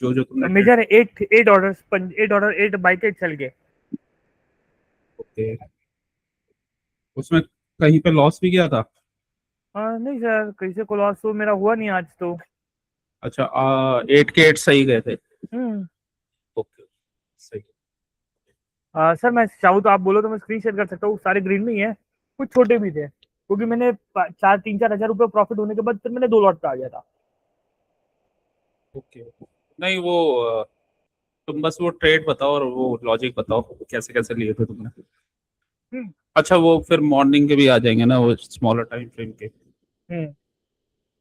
जो जो तुमने ट्रेड। मेजर 8 ऑर्डर 8 बाई के चल गए। ओके, उसमें कहीं पे लॉस भी गया था? हाँ नहीं सर, कैसे को लॉस तो मेरा हुआ नहीं आज तो। अच्छा, 8 के 8 सही गए थे। हम्म। ओके, सही। सर मैं चाहूँ तो आप बोलो तो मैं स्क्रीन शेयर कर सकता हूँ, सारे ग्रीन में ही है, कुछ छोटे भी थे क्योंकि मैंने 3-4 हज़ार रुपये प्रॉफिट होने के बाद फिर मैंने 2 लॉट पे आ गया था। ओके, नहीं वो तुम बस वो ट्रेड बताओ और वो लॉजिक बताओ, कैसे कैसे लिए थे तुमने। हम्म। अच्छा, वो फिर मॉर्निंग के भी आ जाएंगे ना, वो स्मॉलर टाइम फ्रेम के। हम्म।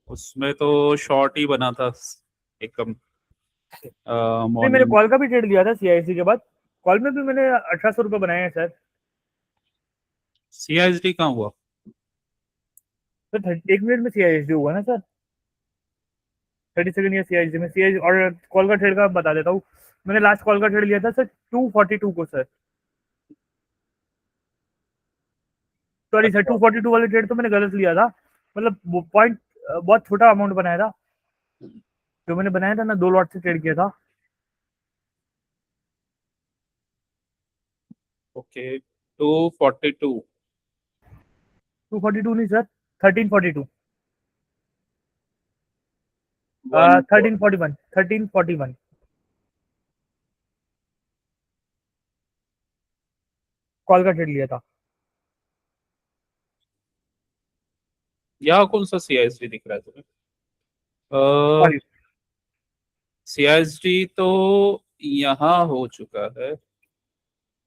उसमें तो शॉर्ट ही बना था एकदम, नहीं मैंने मॉर्निंग। कॉल का भी ट्रेड लिया था सीआईसी के बाद। कॉल में भी मैंने 1800 रुपये बनाए हैं सर। सीआईएसडी कहाँ हुआ? सर 1 मिनट में सीआईएसडी हुआ ना सर। 30 सेकंड या सीआईएसडी में सीआईएसडी। और कॉल का ट्रेड का बता देता हूँ। मैंने लास्ट कॉल का ट्रेड लिया था सर 242 को सर। सॉरी सर, अच्छा। 242 वाले ट्रेड तो मैंने गलत लिया था। मतलब वो पॉइंट बहुत छोटा अमाउंट बनाया था। जो मैंने बनाया था ना, 2 लॉट से ट्रेड किया था। ओके, 242। 242 नहीं सर, 1342। वन 1341, 1341 कॉल का ट्रेड लिया था। यहाँ कौन सा सीआईएसडी दिख रहा है तुम्हें? सॉरी। सीआईएसडी तो यहाँ हो चुका है।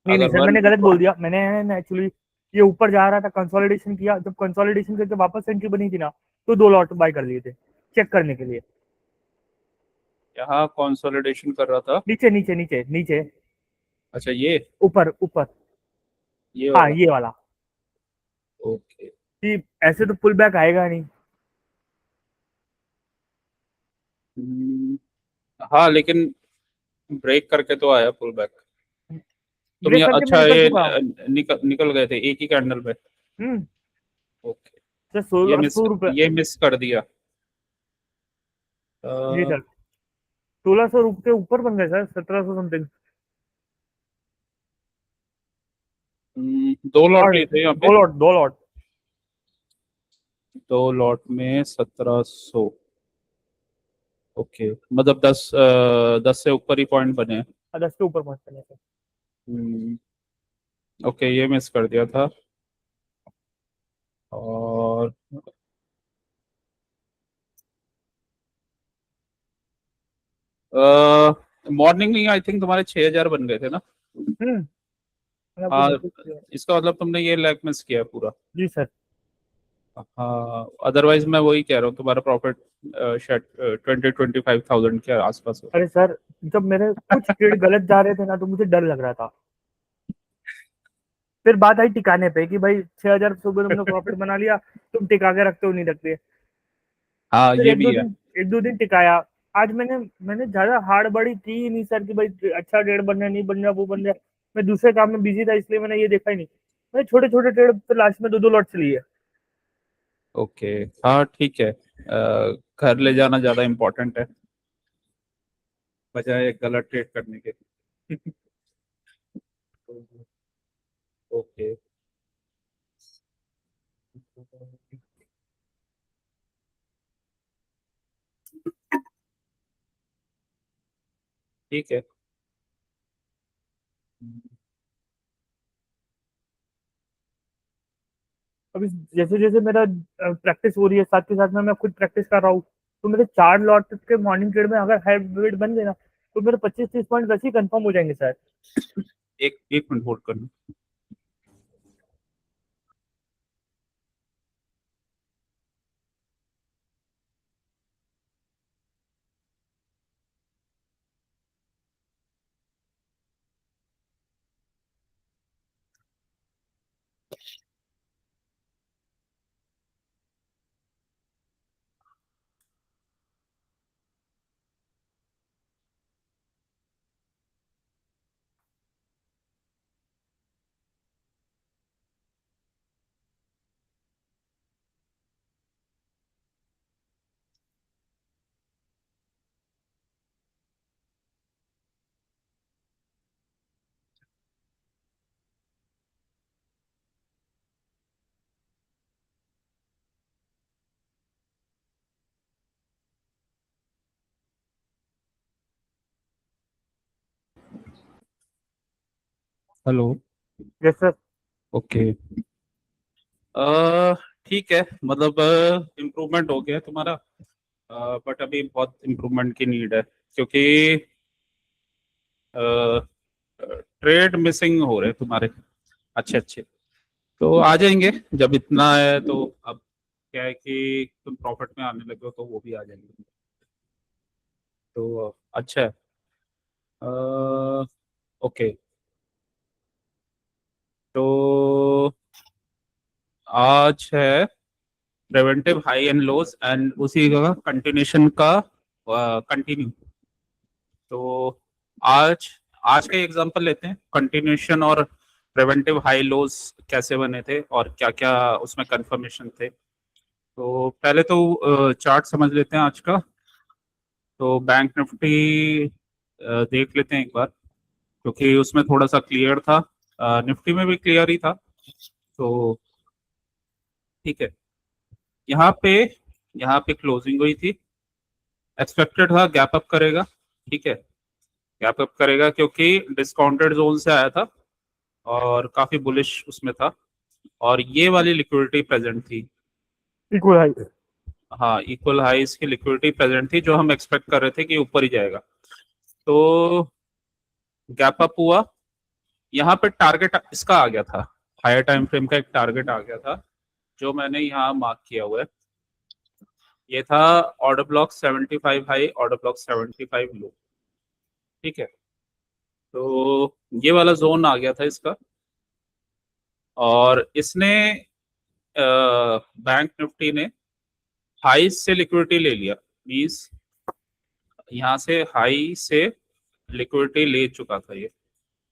नहीं नहीं अगर सर, वन मैंने गलत बोल दिया। मैंने एक्चुअली ये ऊपर जा रहा था, कंसोलिडेशन किया, जब कंसोलिडेशन करके वापस एंट्री बनी थी ना, तो 2 लॉट बाय कर लिए थे चेक करने के लिए। यहाँ कंसोलिडेशन कर रहा था। नीचे नीचे नीचे नीचे। अच्छा, ये ऊपर ऊपर। ये हाँ वाला। ये वाला। ओके। कि ऐसे तो पुल बैक आएगा नहीं। हम्म, हाँ लेकिन ब्रेक करके तो आया पुल बैक। तुम ये ब्रेक करके मैं अच्छा, निकल ये चुका हूँ। निकल निकल गए थे एक ही कैंडल पे। हम्म। ओके, सर ये 1600 रुपये। मिस कर दिया। जी अ, सर। 1600 रुपये ऊपर बन गए सर, 1700 समथिंग। दो लॉट और लिए थे यहाँ पे। 2 लॉट 2 लॉट। दो लॉट में 1700। ओके, मतलब 10 से ऊपर ही पॉइंट बने हैं। 10 के ऊपर पहुंचते हैं सर। हम्म, ओके, ये मिस कर दिया था। और मॉर्निंग में आई थिंक तुम्हारे 6,000 बन गए थे ना? मैंने आपको हाँ, मैसेज किया। इसका मतलब तुमने ये लैक मिस किया है पूरा। जी सर। हाँ, अदरवाइज मैं वही कह रहा हूँ, तुम्हारा प्रॉफिट शायद 20-25,000 के आसपास हो। अरे सर, जब मेरे कुछ ट्रेड गलत जा रहे थे ना, तो मुझे डर लग रहा था। फिर बात आई टिकाने पे कि भाई 6,000 सुबह तुमने प्रॉफिट बना लिया, तुम टिका के रखते हो नहीं रखते। हाँ, फिर ये भी है। एक दो दिन टिकाया। आज मैंने मैंने ज्यादा हार्ड की ही नहीं सर कि भाई अच्छा ट्रेड बन रहा नहीं बन रहा वो बन रहा। मैं दूसरे काम में बिजी था, इसलिए मैंने ये देखा ही नहीं। मैं छोटे छोटे ट्रेड फिर लास्ट में 2-2 लॉट से लिए। ओके, हाँ ठीक है। घर ले जाना ज़्यादा इम्पोर्टेंट है, बजाय गलत ट्रेड करने के। ओके, ठीक है। अभी जैसे जैसे मेरा प्रैक्टिस हो रही है, साथ के साथ में मैं खुद प्रैक्टिस कर रहा हूँ, तो मेरे 4 लॉट के मॉर्निंग ट्रेड में अगर हाइब्रिड बन गए ना, तो मेरे 25-30 पॉइंट वैसे ही कंफर्म हो जाएंगे सर। एक एक मिनट होल्ड करना। हेलो। Yes sir. ओके। ठीक है, मतलब इम्प्रूवमेंट हो गया है तुम्हारा, बट अभी बहुत इम्प्रूवमेंट की नीड है, क्योंकि ट्रेड मिसिंग हो रहे हैं तुम्हारे अच्छे अच्छे। तो आ जाएंगे जब इतना है, तो अब क्या है कि तुम प्रॉफिट में आने लगे हो तो वो भी आ जाएंगे। तो अच्छा है। ओके। तो आज है preventive high and lows, and उसी का कंटिन्यूशन का कंटिन्यू। तो आज आज का एग्जांपल लेते हैं, कंटिन्यूशन और प्रिवेंटिव हाई लोज कैसे बने थे और क्या क्या उसमें कंफर्मेशन थे। तो पहले तो चार्ट समझ लेते हैं आज का। तो बैंक निफ्टी देख लेते हैं एक बार, क्योंकि उसमें थोड़ा सा क्लियर था, निफ्टी में भी क्लियर ही था। तो ठीक है, यहाँ पे यहाँ पे क्लोजिंग हुई थी, एक्सपेक्टेड था गैप अप करेगा। ठीक है, गैप अप करेगा क्योंकि डिस्काउंटेड जोन से आया था और काफी बुलिश उसमें था, और ये वाली लिक्विडिटी प्रेजेंट थी। Equal high. हाँ, इक्वल हाइस की लिक्विडिटी प्रेजेंट थी, जो हम एक्सपेक्ट कर रहे थे कि ऊपर ही जाएगा। तो गैप अप हुआ, यहाँ पे टारगेट इसका आ गया था, हायर टाइम फ्रेम का एक टारगेट आ गया था, जो मैंने यहाँ मार्क किया हुआ है। ये था order block 75 high, order block 75 लो। ठीक है, तो ये वाला जोन आ गया था इसका, और इसने बैंक निफ्टी ने हाई से लिक्विडिटी ले लिया, मींस यहाँ से हाई से लिक्विडिटी ले चुका था ये।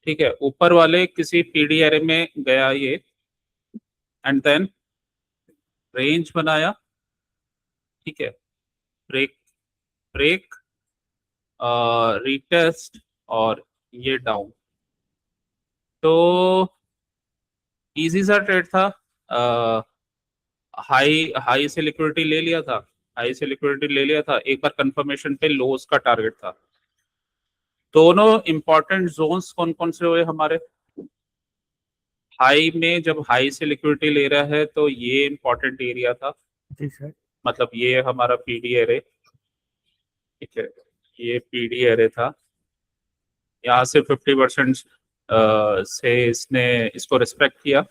ठीक है, ऊपर वाले किसी पीडी एरे में गया ये, एंड देन रेंज बनाया। ठीक है, ब्रेक, ब्रेक, रीटेस्ट, और ये डाउन। तो इजी सा ट्रेड था। हाई हाई से लिक्विडिटी ले लिया था, हाई से लिक्विडिटी ले लिया था, एक बार कंफर्मेशन पे लोस का टारगेट था। दोनों इंपॉर्टेंट जोन्स कौन कौन से हुए हमारे? हाई में जब हाई से लिक्विडिटी ले रहा है तो ये इंपॉर्टेंट एरिया था, जी सर। मतलब ये हमारा पीडी एरे। ठीक है, ये पीडी एरे था, यहाँ से 50% से इसने इसको रिस्पेक्ट किया,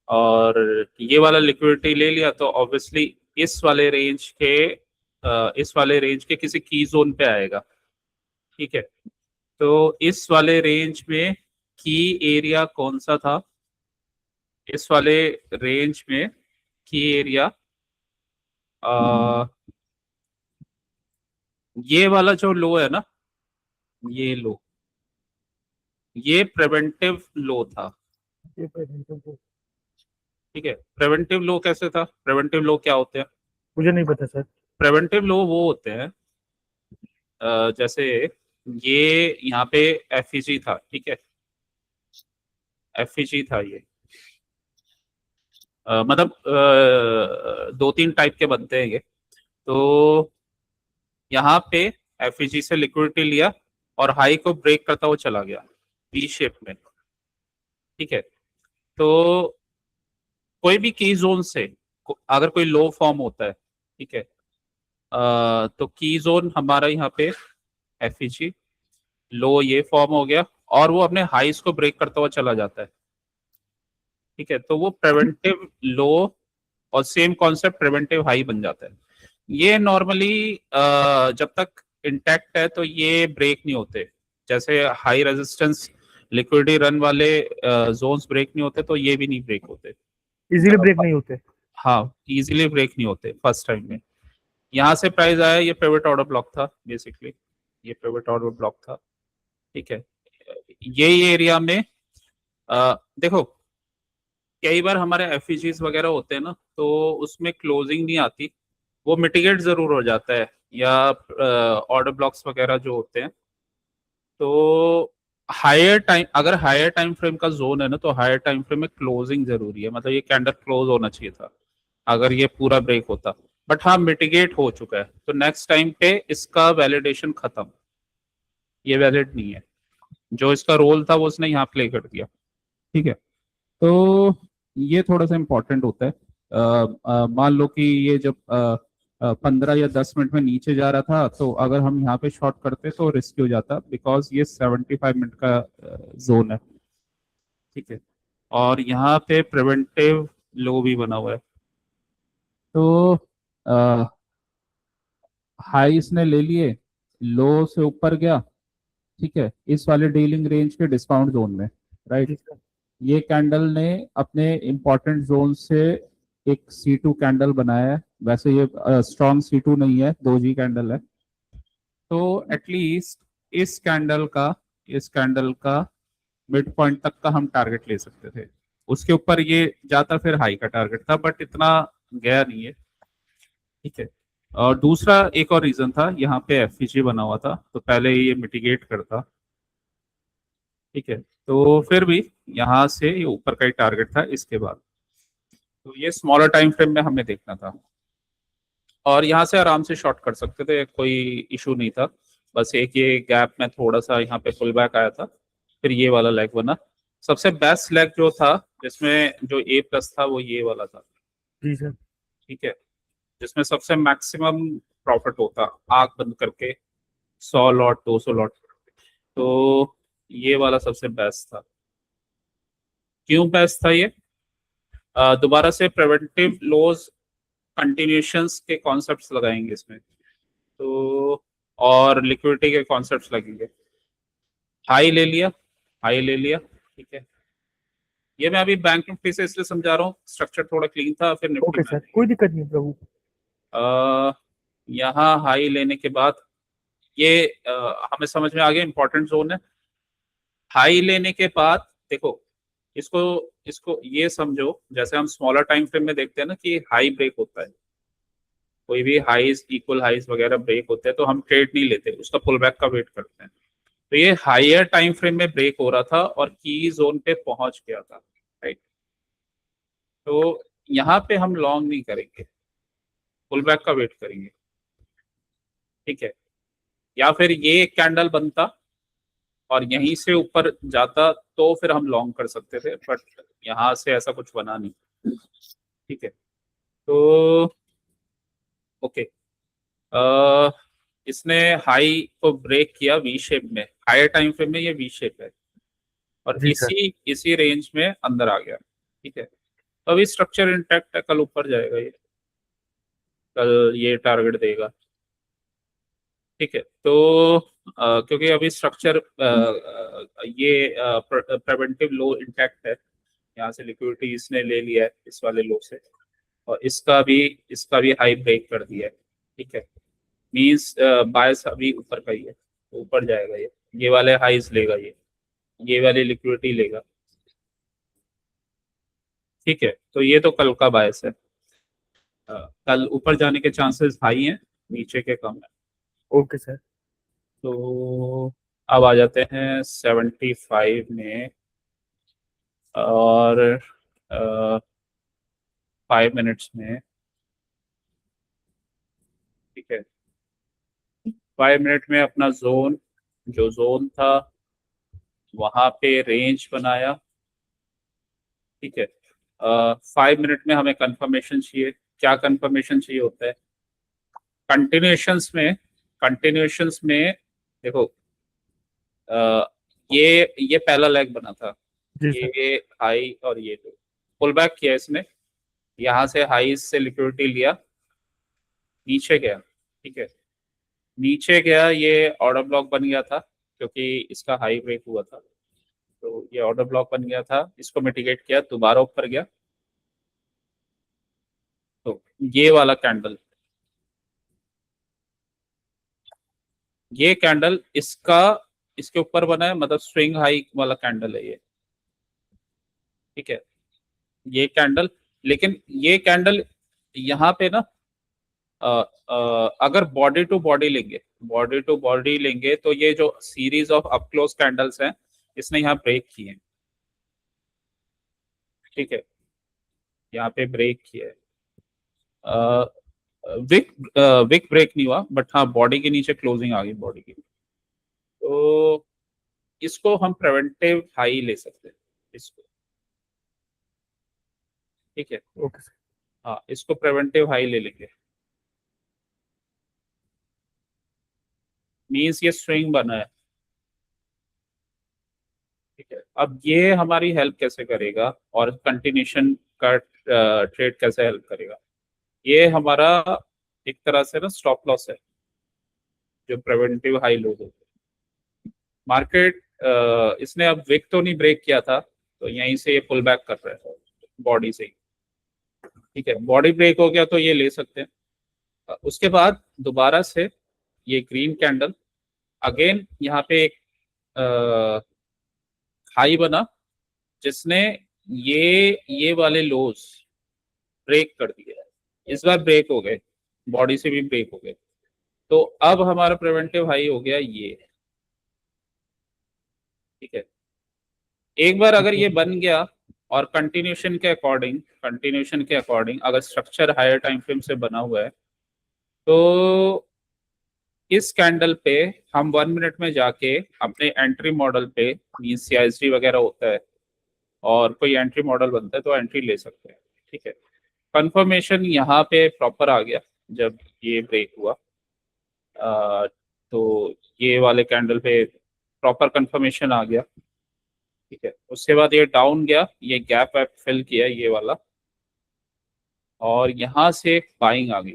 और ये वाला लिक्विडिटी ले लिया, तो ऑब्वियसली इस वाले रेंज के इस वाले रेंज के किसी की जोन पे आएगा। ठीक है, तो इस वाले रेंज में की एरिया कौन सा था? इस वाले रेंज में की एरिया ये वाला जो लो है ना, ये लो, ये प्रिवेंटिव लो था। ये preventive को- ठीक है, प्रिवेंटिव लो कैसे था? प्रिवेंटिव लो क्या होते हैं? मुझे नहीं पता सर। प्रिवेंटिव लो वो होते हैं, जैसे ये यहाँ पे एफईजी था। ठीक है, एफईजी था ये, मतलब दो तीन टाइप के बनते हैं ये। तो यहाँ पे एफईजी से लिक्विडिटी लिया और हाई को ब्रेक करता हुआ चला गया वी शेप में। ठीक है, तो कोई भी की जोन से अगर कोई लो फॉर्म होता है, ठीक है, तो की जोन हमारा यहाँ पे एफईजी, लो ये फॉर्म हो गया, और वो अपने हाईस को ब्रेक करता हुआ चला जाता है। ठीक है, तो वो प्रिवेंटिव लो और सेम कॉन्सेप्ट प्रिवेंटिव हाई बन जाता है। ये नॉर्मली जब तक इंटैक्ट है तो ये ब्रेक नहीं होते, जैसे हाई रेजिस्टेंस लिक्विडिटी रन वाले जोन्स ब्रेक नहीं होते, तो ये भी नहीं ब्रेक होते। इजीली ब्रेक नहीं होते। हाँ, इजीली ब्रेक नहीं होते फर्स्ट टाइम में। यहाँ से प्राइस आया, ये पिवट ऑर्डर ब्लॉक था बेसिकली, ये पिवट ऑर्डर ब्लॉक था। ठीक है, ये एरिया में देखो, कई बार हमारे एफईजीज वगैरह होते हैं ना, तो उसमें क्लोजिंग नहीं आती, वो मिटिगेट जरूर हो जाता है, या ऑर्डर ब्लॉक्स वगैरह जो होते हैं। तो हायर टाइम, अगर हायर टाइम फ्रेम का जोन है ना, तो हायर टाइम फ्रेम में क्लोजिंग जरूरी है, मतलब ये कैंडल क्लोज होना चाहिए था अगर ये पूरा ब्रेक होता। बट हाँ, मिटिगेट हो चुका है, तो नेक्स्ट टाइम पे इसका वैलिडेशन खत्म, ये वैलिड नहीं है। जो इसका रोल था वो उसने यहाँ प्ले कर दिया। ठीक है, तो ये थोड़ा सा इम्पोर्टेंट होता है। मान लो कि ये जब 15 या 10 मिनट में नीचे जा रहा था, तो अगर हम यहाँ पे शॉर्ट करते तो रिस्की हो जाता, बिकॉज ये 75 मिनट का जोन है। ठीक है, और यहाँ पे प्रिवेंटिव लो भी बना हुआ है। तो हाई इसने ले लिए, लो से ऊपर गया। ठीक है, इस वाले डीलिंग रेंज के डिस्काउंट जोन में, राइट। जी सर। ये कैंडल ने अपने इंपॉर्टेंट जोन से एक C2 कैंडल बनाया है। वैसे ये स्ट्रॉन्ग C2 नहीं है, दोजी कैंडल है। तो एटलीस्ट इस कैंडल का मिड पॉइंट तक का हम टारगेट ले सकते थे। उसके ऊपर ये जाता फिर हाई का टारगेट था, बट इतना गया नहीं है। ठीक है, और दूसरा एक और रीजन था, यहाँ पे FVG बना हुआ था, तो पहले ये मिटिगेट करता। ठीक है, तो फिर भी यहाँ से ये ऊपर का ही टारगेट था इसके बाद। तो ये स्मॉलर टाइम फ्रेम में हमें देखना था, और यहाँ से आराम से शॉर्ट कर सकते थे, कोई इशू नहीं था। बस एक ये गैप में थोड़ा सा यहाँ पे पुल बैक आया था, फिर ये वाला लेग बना। सबसे बेस्ट लेग जो था, जिसमें जो A+ था, वो ये वाला था। जी सर। ठीक है, जिसमें सबसे मैक्सिमम प्रॉफिट होता आंख बंद करके, 100 लॉट 200 लॉट। तो ये वाला सबसे बेस्ट था। क्यों बेस्ट था ये? दोबारा से प्रिवेंटिव लॉज कंटिन्यूशंस के कॉन्सेप्ट्स लगाएंगे इसमें, तो और लिक्विडिटी के कॉन्सेप्ट्स लगेंगे। हाई ले लिया, हाई ले लिया। ठीक है, ये मैं अभी बैंक निफ्टी से इसलिए समझा रहा हूँ, स्ट्रक्चर थोड़ा क्लीन था, फिर निफ्टी ओके में आ सर, कोई दिक्कत नहीं प्रभु। जाएंगे। यहाँ हाई लेने के बाद ये हमें समझ में आ गया, इंपॉर्टेंट जोन है। हाई लेने के बाद देखो, इसको इसको ये समझो, जैसे हम स्मॉलर टाइम फ्रेम में देखते हैं ना कि हाई ब्रेक होता है, कोई भी हाईज इक्वल हाईज वगैरह ब्रेक होते हैं, तो हम ट्रेड नहीं लेते, उसका पुल बैक का वेट करते हैं। तो ये हायर टाइम फ्रेम में ब्रेक हो रहा था और की जोन पे पहुंच गया था, राइट। तो यहाँ पे हम लॉन्ग नहीं करेंगे, पुल बैक का वेट करेंगे। ठीक है, या फिर ये एक कैंडल बनता और यहीं से ऊपर जाता, तो फिर हम लॉन्ग कर सकते थे, बट यहाँ से ऐसा कुछ बना नहीं। ठीक है, तो ओके, इसने हाई को ब्रेक किया वी शेप में, हायर टाइम फ्रेम में ये वी शेप है, और जी सर। इसी इसी रेंज में अंदर आ गया। ठीक है, तो अभी स्ट्रक्चर इंटैक्ट है, कल ऊपर जाएगा ये, कल ये टारगेट देगा। ठीक है, तो क्योंकि अभी स्ट्रक्चर ये प्रिवेंटिव लो इंटैक्ट है, यहाँ से लिक्विडिटी इसने ले लिया है इस वाले लो से, और इसका भी हाई ब्रेक कर दिया है। ठीक है, मींस बायस अभी ऊपर का ही है, तो ऊपर जाएगा ये वाले हाइज लेगा, ये वाली लिक्विडिटी लेगा। ठीक है, तो ये तो कल का बायस है। कल ऊपर जाने के चांसेस हाई हैं, नीचे के कम है। Okay sir. तो अब आ जाते हैं 75 में, और 5 मिनट्स में। ठीक है, 5 मिनट में अपना जो जोन था वहां पे रेंज बनाया। ठीक है, 5 मिनट में हमें कंफर्मेशन चाहिए। क्या कंफर्मेशन चाहिए होता है? कंटिन्यूशंस में देखो, अ, ये पहला लेग बना था, जी सर। ये हाई और ये लो, पुल बैक किया इसने, यहाँ से हाई से लिक्विडिटी लिया, नीचे गया। ठीक है, नीचे गया, ये ऑर्डर ब्लॉक बन गया था, क्योंकि इसका हाई ब्रेक हुआ था, तो ये ऑर्डर ब्लॉक बन गया था, इसको मिटिगेट किया, दोबारा ऊपर गया। तो ये कैंडल इसके ऊपर बना है, मतलब स्विंग हाई वाला कैंडल है ये। ठीक है, ये कैंडल, लेकिन ये कैंडल यहाँ पे ना, अगर बॉडी टू बॉडी लेंगे तो ये जो series of up close candles हैं, इसने यहाँ ब्रेक किए हैं। ठीक है, यहाँ पे ब्रेक किया है। विक विक ब्रेक नहीं हुआ, बट हाँ बॉडी के नीचे क्लोजिंग आ गई बॉडी की। तो इसको हम प्रिवेंटिव हाई ले सकते हैं इसको, ठीक है। Okay sir. हाँ, इसको प्रिवेंटिव हाई ले लेंगे, मीन्स ये स्विंग बना है, ठीक है। अब ये हमारी हेल्प कैसे करेगा और कंटिन्यूशन का ट्रेड कैसे हेल्प करेगा, ये हमारा एक तरह से ना स्टॉप लॉस है, जो प्रिवेंटिव हाई लो होते हैं। मार्केट इसने अब विक तो नहीं ब्रेक किया था, तो यहीं से ये पुल बैक कर रहा है बॉडी से ही, ठीक है। बॉडी ब्रेक हो गया तो ये ले सकते हैं। उसके बाद दोबारा से ये ग्रीन कैंडल, अगेन यहाँ पे एक हाई बना, जिसने ये वाले लोज ब्रेक कर दिए, इस बार ब्रेक हो गए, बॉडी से भी ब्रेक हो गए। तो अब हमारा प्रिवेंटिव हाई हो गया ये, ठीक है। एक बार अगर ये बन गया और कंटिन्यूशन के अकॉर्डिंग अगर स्ट्रक्चर हायर टाइम फ्रेम से बना हुआ है, तो इस कैंडल पे हम 1 मिनट में जाके अपने एंट्री मॉडल पे, मीन्स CISD वगैरह होता है और कोई एंट्री मॉडल बनता है तो एंट्री ले सकते हैं, ठीक है। कंफर्मेशन यहाँ पे प्रॉपर आ गया जब ये ब्रेक हुआ, तो ये वाले कैंडल पे प्रॉपर कंफर्मेशन आ गया, ठीक है। उसके बाद ये डाउन गया, ये गैप वैप फिल किया ये वाला, और यहाँ से बाइंग आ गई,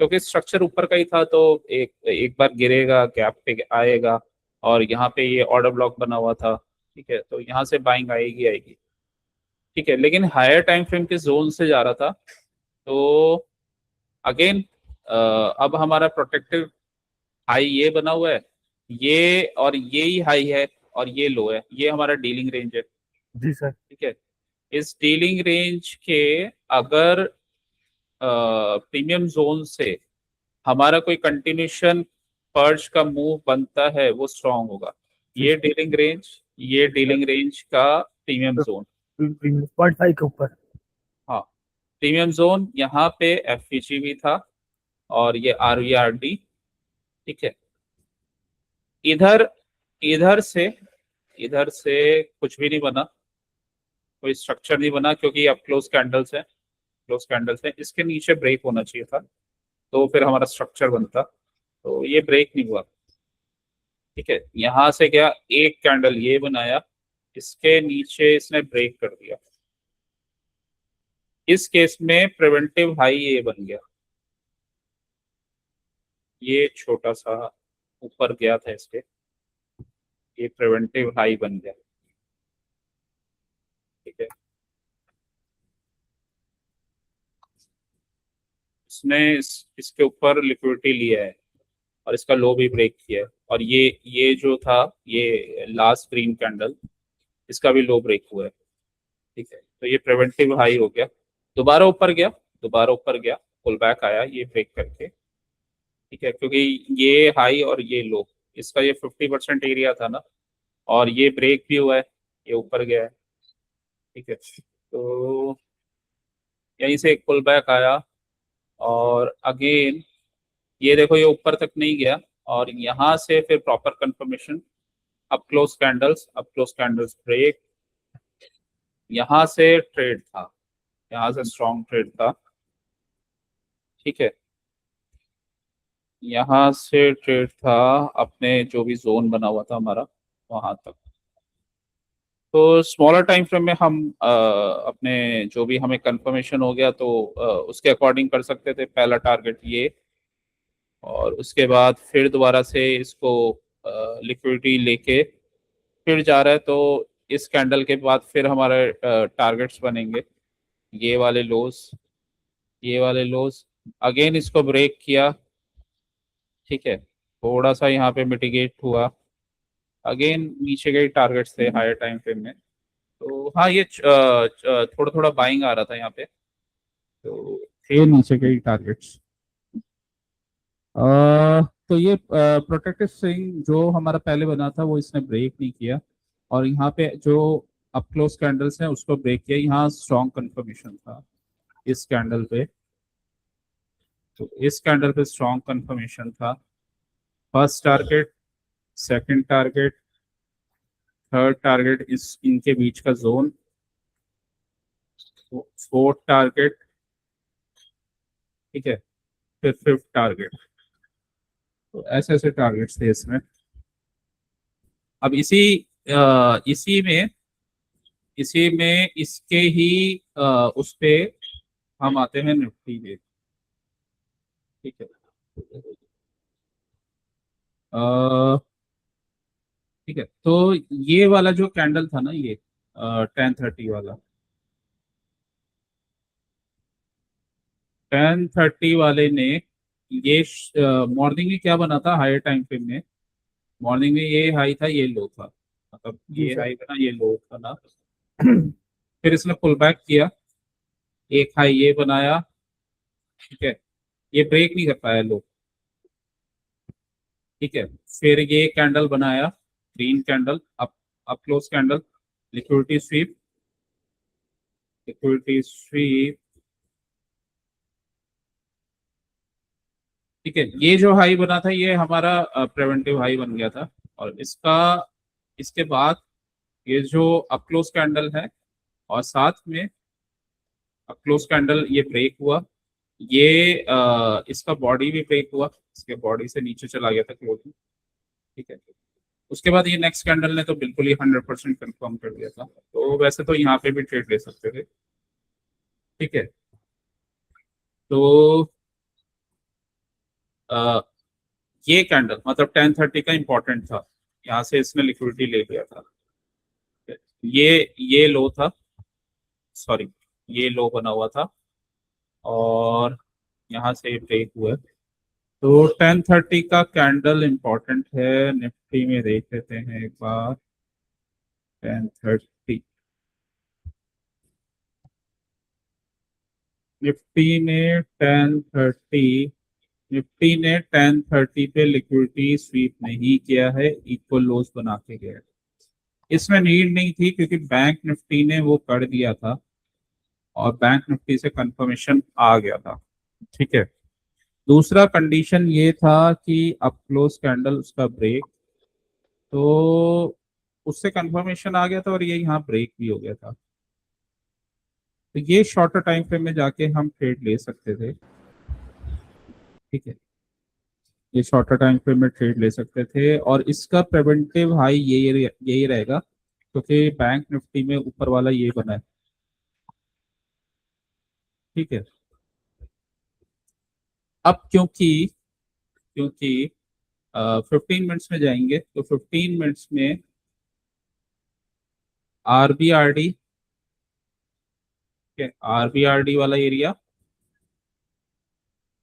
क्योंकि स्ट्रक्चर ऊपर का ही था, तो एक एक बार गिरेगा, गैप पे आएगा, और यहाँ पे ये ऑर्डर ब्लॉक बना हुआ था, ठीक है। तो यहाँ से बाइंग आएगी आएगी, ठीक है। लेकिन हायर टाइम फ्रेम के जोन से जा रहा था, तो अगेन अब हमारा प्रोटेक्टिव हाई ये बना हुआ है, ये और ये ही हाई है और ये लो है, ये हमारा डीलिंग रेंज है, जी सर। ठीक है। इस डीलिंग रेंज के अगर प्रीमियम जोन से हमारा कोई कंटिन्यूशन पर्च का मूव बनता है, वो स्ट्रांग होगा। ये डीलिंग रेंज, ये डीलिंग रेंज का प्रीमियम जोन, 0.5 के ऊपर। हाँ। प्रीमियम जोन यहाँ पे FVG भी था और ये RVRD, ठीक है। इधर इधर से कुछ भी नहीं बना, कोई स्ट्रक्चर नहीं बना, क्योंकि अब क्लोज कैंडल्स है। इसके नीचे ब्रेक होना चाहिए था, तो फिर हमारा स्ट्रक्चर बनता, तो ये ब्रेक नहीं हुआ, ठीक है। यहाँ से क्या, एक कैंडल ये बनाया, इसके नीचे इसने ब्रेक कर दिया, इस केस में प्रिवेंटिव हाई ये बन गया, ये छोटा सा ऊपर गया था इसके, ये प्रिवेंटिव हाई बन गया, ठीक है। इसने इसके ऊपर लिक्विडिटी लिया है और इसका लो भी ब्रेक किया है, और ये जो था, ये लास्ट ग्रीन कैंडल, इसका भी लो ब्रेक हुआ है, ठीक है। तो ये प्रिवेंटिव हाई हो गया, दोबारा ऊपर गया, पुल बैक आया ये ब्रेक करके, ठीक है। क्योंकि ये हाई और ये लो, इसका ये 50% एरिया था ना, और ये ब्रेक भी हुआ है, ये ऊपर गया है, ठीक है। तो यहीं से एक पुल बैक आया, और अगेन ये देखो, ये ऊपर तक नहीं गया, और यहाँ से फिर प्रॉपर कंफर्मेशन, अब क्लोज कैंडल्स ब्रेक, यहाँ से ट्रेड था, यहाँ से स्ट्रॉन्ग ट्रेड था, ठीक है। यहाँ से ट्रेड था, अपने जो भी जोन बना हुआ था हमारा, वहां तक। तो स्मॉलर टाइम फ्रेम में हम अपने जो भी हमें कंफर्मेशन हो गया, तो उसके अकॉर्डिंग कर सकते थे, पहला टारगेट ये, और उसके बाद फिर दोबारा से इसको लिक्विडिटी लेके फिर जा रहा है, तो इस कैंडल के बाद फिर हमारे टारगेट्स बनेंगे, ये वाले लोज, ये वाले लोज, अगेन इसको ब्रेक किया, ठीक है। थोड़ा सा यहाँ पे मिटिगेट हुआ, अगेन नीचे के ही टारगेट्स थे हायर टाइम फ्रेम में, तो हाँ, ये थोड़ा थोड़ा बाइंग आ रहा था यहाँ पे, तो थे नीचे के ही टारगेट्स। तो ये प्रोटेक्टिव स्विंग जो हमारा पहले बना था, वो इसने ब्रेक नहीं किया, और यहाँ पे जो अप क्लोज कैंडल्स हैं उसको ब्रेक किया, यहाँ स्ट्रॉन्ग कंफर्मेशन था इस कैंडल पे, तो इस कैंडल पे स्ट्रॉन्ग कंफर्मेशन था, first target, second target, third target इस इनके बीच का जोन, फोर्थ टारगेट, ठीक है, फिर फिफ्थ टारगेट। तो ऐसे ऐसे टारगेट्स थे इसमें। अब इसी में इसके ही उस पे हम आते हैं निफ्टी में, ठीक है। अ, ठीक है, तो ये वाला जो कैंडल था ना, ये 10:30 वाला, 10:30 वाले ने ये मॉर्निंग में क्या बना था, हायर टाइम फ्रेम में मॉर्निंग में ये हाई था, ये लो था, मतलब जी ये सर। हाई बना, ये लो था ना। फिर इसने पुल बैक किया, एक हाई ये बनाया, ठीक है, ये ब्रेक नहीं कर पाया लो, ठीक है। फिर ये कैंडल बनाया, green candle, up close candle, liquidity SVEEP, liquidity SVEEP, ठीक है। ये जो हाई बना था ये हमारा प्रिवेंटिव हाई बन गया था। और इसके बाद ये जो अप क्लोज कैंडल है, और साथ में अप क्लोज कैंडल ये ब्रेक हुआ, ये इसका बॉडी भी ब्रेक हुआ, इसके बॉडी से नीचे चला गया था क्लोजिंग, ठीक है। उसके बाद ये नेक्स्ट कैंडल ने तो बिल्कुल ही 100% कंफर्म कर दिया था। तो वैसे तो यहाँ पे भी ट्रेड ले सकते थे, ठीक है। तो अ, ये कैंडल मतलब 10:30 का इंपॉर्टेंट था, यहाँ से इसने लिक्विडिटी ले लिया था। ये लो था, सॉरी, ये लो बना हुआ था, और यहाँ से ब्रेक हुआ है। तो 10:30 का कैंडल इंपॉर्टेंट है, निफ्टी में देख लेते हैं एक बार। 10:30 निफ्टी ने 10:30 निफ्टी ने 10:30 पे लिक्विडिटी स्वीप नहीं किया है, इक्वल लोस बना के गया है। इसमें नीड नहीं थी क्योंकि बैंक निफ्टी ने वो कर दिया था, और बैंक निफ्टी से कंफर्मेशन आ गया था, ठीक है। दूसरा कंडीशन ये था कि अप क्लोज कैंडल उसका ब्रेक, तो उससे कंफर्मेशन आ गया था, और ये यहाँ ब्रेक भी हो गया था। तो ये शॉर्टर टाइम फ्रेम में जाके हम ट्रेड ले सकते थे, ठीक है। ये शॉर्टर टाइम फ्रेम में ट्रेड ले सकते थे, और इसका प्रिवेंटिव हाई यही रहेगा, क्योंकि बैंक निफ्टी में ऊपर वाला ये बना है, ठीक है। अब क्योंकि क्योंकि 15 मिनट्स में जाएंगे, तो 15 मिनट्स में आरबीआरडी, आरबीआरडी वाला एरिया,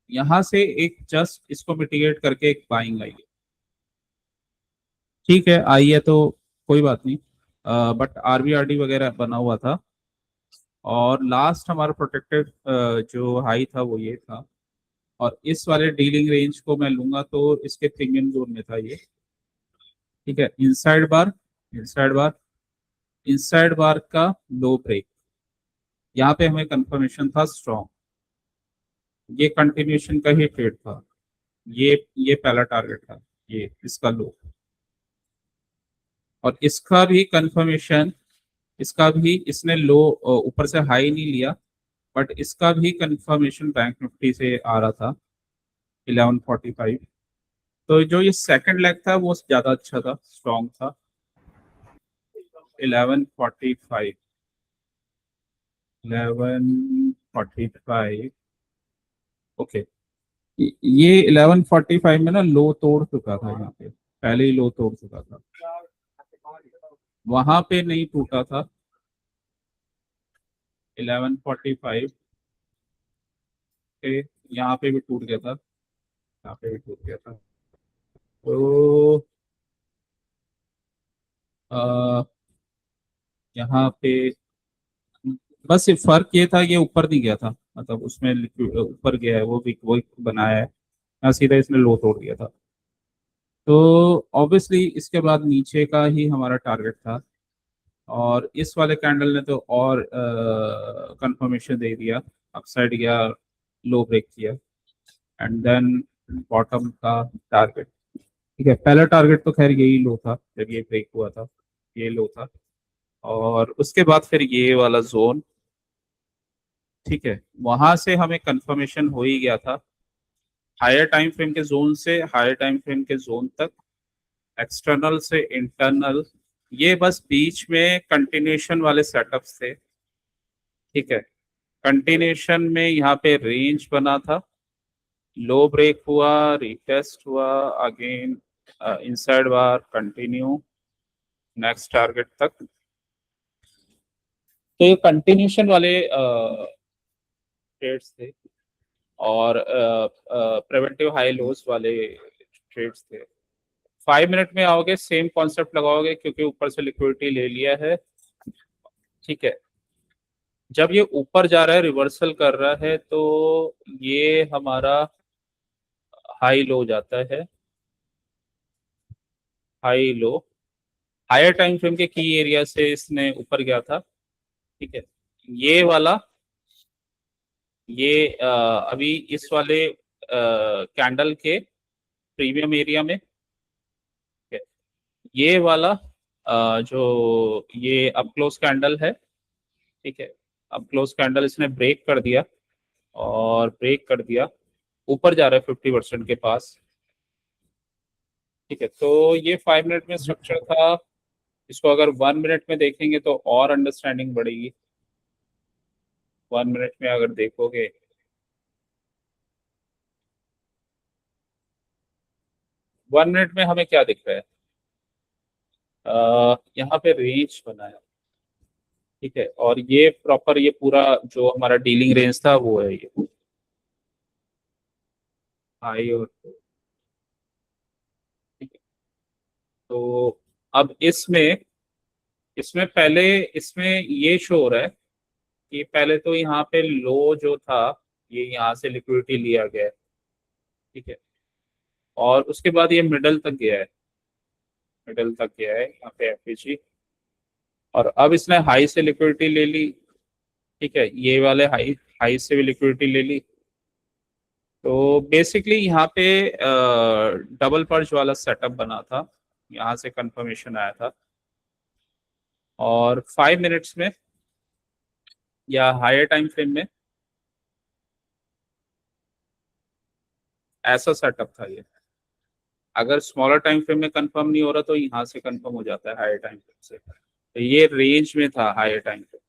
यहां से एक जस्ट इसको मिटिगेट करके एक बाइंग आई है, ठीक है, आई है तो कोई बात नहीं। बट आरबीआरडी वगैरह बना हुआ था, और लास्ट हमारा प्रोटेक्टेड जो हाई था वो ये था, और इस वाले डीलिंग रेंज को मैं लूंगा तो इसके प्रीमियम जोन में था ये, ठीक है। इनसाइड बार इनसाइड बार का लो ब्रेक, यहाँ पे हमें कंफर्मेशन था स्ट्रॉन्ग, ये कंटिन्यूशन का ही ट्रेड था, ये पहला टारगेट था, ये इसका लो, और इसका भी कंफर्मेशन, इसका भी इसने लो ऊपर से हाई नहीं लिया, बट इसका भी कंफर्मेशन बैंक निफ्टी से आ रहा था 11:45। तो जो ये सेकंड लेग था वो ज्यादा अच्छा था, स्ट्रॉन्ग था। 11:45, 11:45, ओके। ये 11:45 में ना लो तोड़ चुका था, यहाँ पे पहले ही लो तोड़ चुका था, वहां पे नहीं टूटा था। 11:45 पे यहाँ पे भी टूट गया था, यहाँ पे भी टूट गया था। तो आ, यहाँ पे बस ये फर्क ये था, ये ऊपर नहीं गया था, मतलब उसमें ऊपर गया है, वो भी वही बनाया है, यहाँ सीधा इसने लो तोड़ दिया था। तो ऑब्वियसली इसके बाद नीचे का ही हमारा टारगेट था, और इस वाले कैंडल ने तो और कंफर्मेशन दे दिया, अपसाइड गया, लो ब्रेक किया, एंड देन बॉटम का टारगेट, ठीक है। पहला टारगेट तो खैर यही लो था जब ये ब्रेक हुआ था, ये लो था, और उसके बाद फिर ये वाला जोन। ठीक है, वहां से हमें कंफर्मेशन हो ही गया था, हायर टाइम फ्रेम के जोन से हायर टाइम फ्रेम के जोन तक, एक्सटर्नल से इंटरनल, ये बस बीच में कंटिन्यूशन वाले सेटअप्स थे। ठीक है, कंटिन्यूशन में यहाँ पे रेंज बना था, लो ब्रेक हुआ, रिटेस्ट हुआ, अगेन इनसाइड बार, कंटिन्यू, नेक्स्ट टारगेट तक। तो ये कंटिन्यूशन वाले ट्रेड्स थे, और प्रिवेंटिव हाई लोज वाले ट्रेड्स थे। 5 मिनट में आओगे, सेम कॉन्सेप्ट लगाओगे, क्योंकि ऊपर से लिक्विडिटी ले लिया है। ठीक है, जब ये ऊपर जा रहा है, रिवर्सल कर रहा है, तो ये हमारा हाई लो जाता है, high low, higher time frame के की एरिया से इसने ऊपर गया था। ठीक है, ये वाला, ये अभी इस वाले कैंडल के प्रीमियम एरिया में। ठीक है, ये वाला जो ये अप क्लोज कैंडल है। ठीक है, अप क्लोज कैंडल इसने ब्रेक कर दिया, और ब्रेक कर दिया, ऊपर जा रहा है 50% के पास। ठीक है, तो ये 5 मिनट में स्ट्रक्चर था। इसको अगर 1 मिनट में देखेंगे तो और अंडरस्टैंडिंग बढ़ेगी। 1 मिनट में अगर देखोगे, 1 मिनट में हमें क्या दिख रहा है, यहाँ पे रेंज बना है। ठीक है, और ये प्रॉपर, ये पूरा जो हमारा डीलिंग रेंज था वो है, ये हाई और। ठीक है, तो अब इसमें इसमें पहले इसमें ये शो हो रहा है कि पहले तो यहाँ पे लो जो था, ये यहाँ से लिक्विडिटी लिया गया है। ठीक है, और उसके बाद ये मिडल तक गया है, मिडल तक गया है यहाँ पे एफपीजी, और अब इसने हाई से लिक्विडिटी ले ली। ठीक है, ये वाले हाई हाई से भी लिक्विडिटी ले ली। तो बेसिकली यहाँ पे डबल पर्च वाला सेटअप बना था, यहाँ से कंफर्मेशन आया था, और 5 मिनट्स में या हायर टाइम फ्रेम में ऐसा सेटअप था ये। अगर स्मॉलर टाइम फ्रेम में कंफर्म नहीं हो रहा, तो यहाँ से कंफर्म हो जाता है हायर टाइम फ्रेम से। तो ये रेंज में था higher time frame.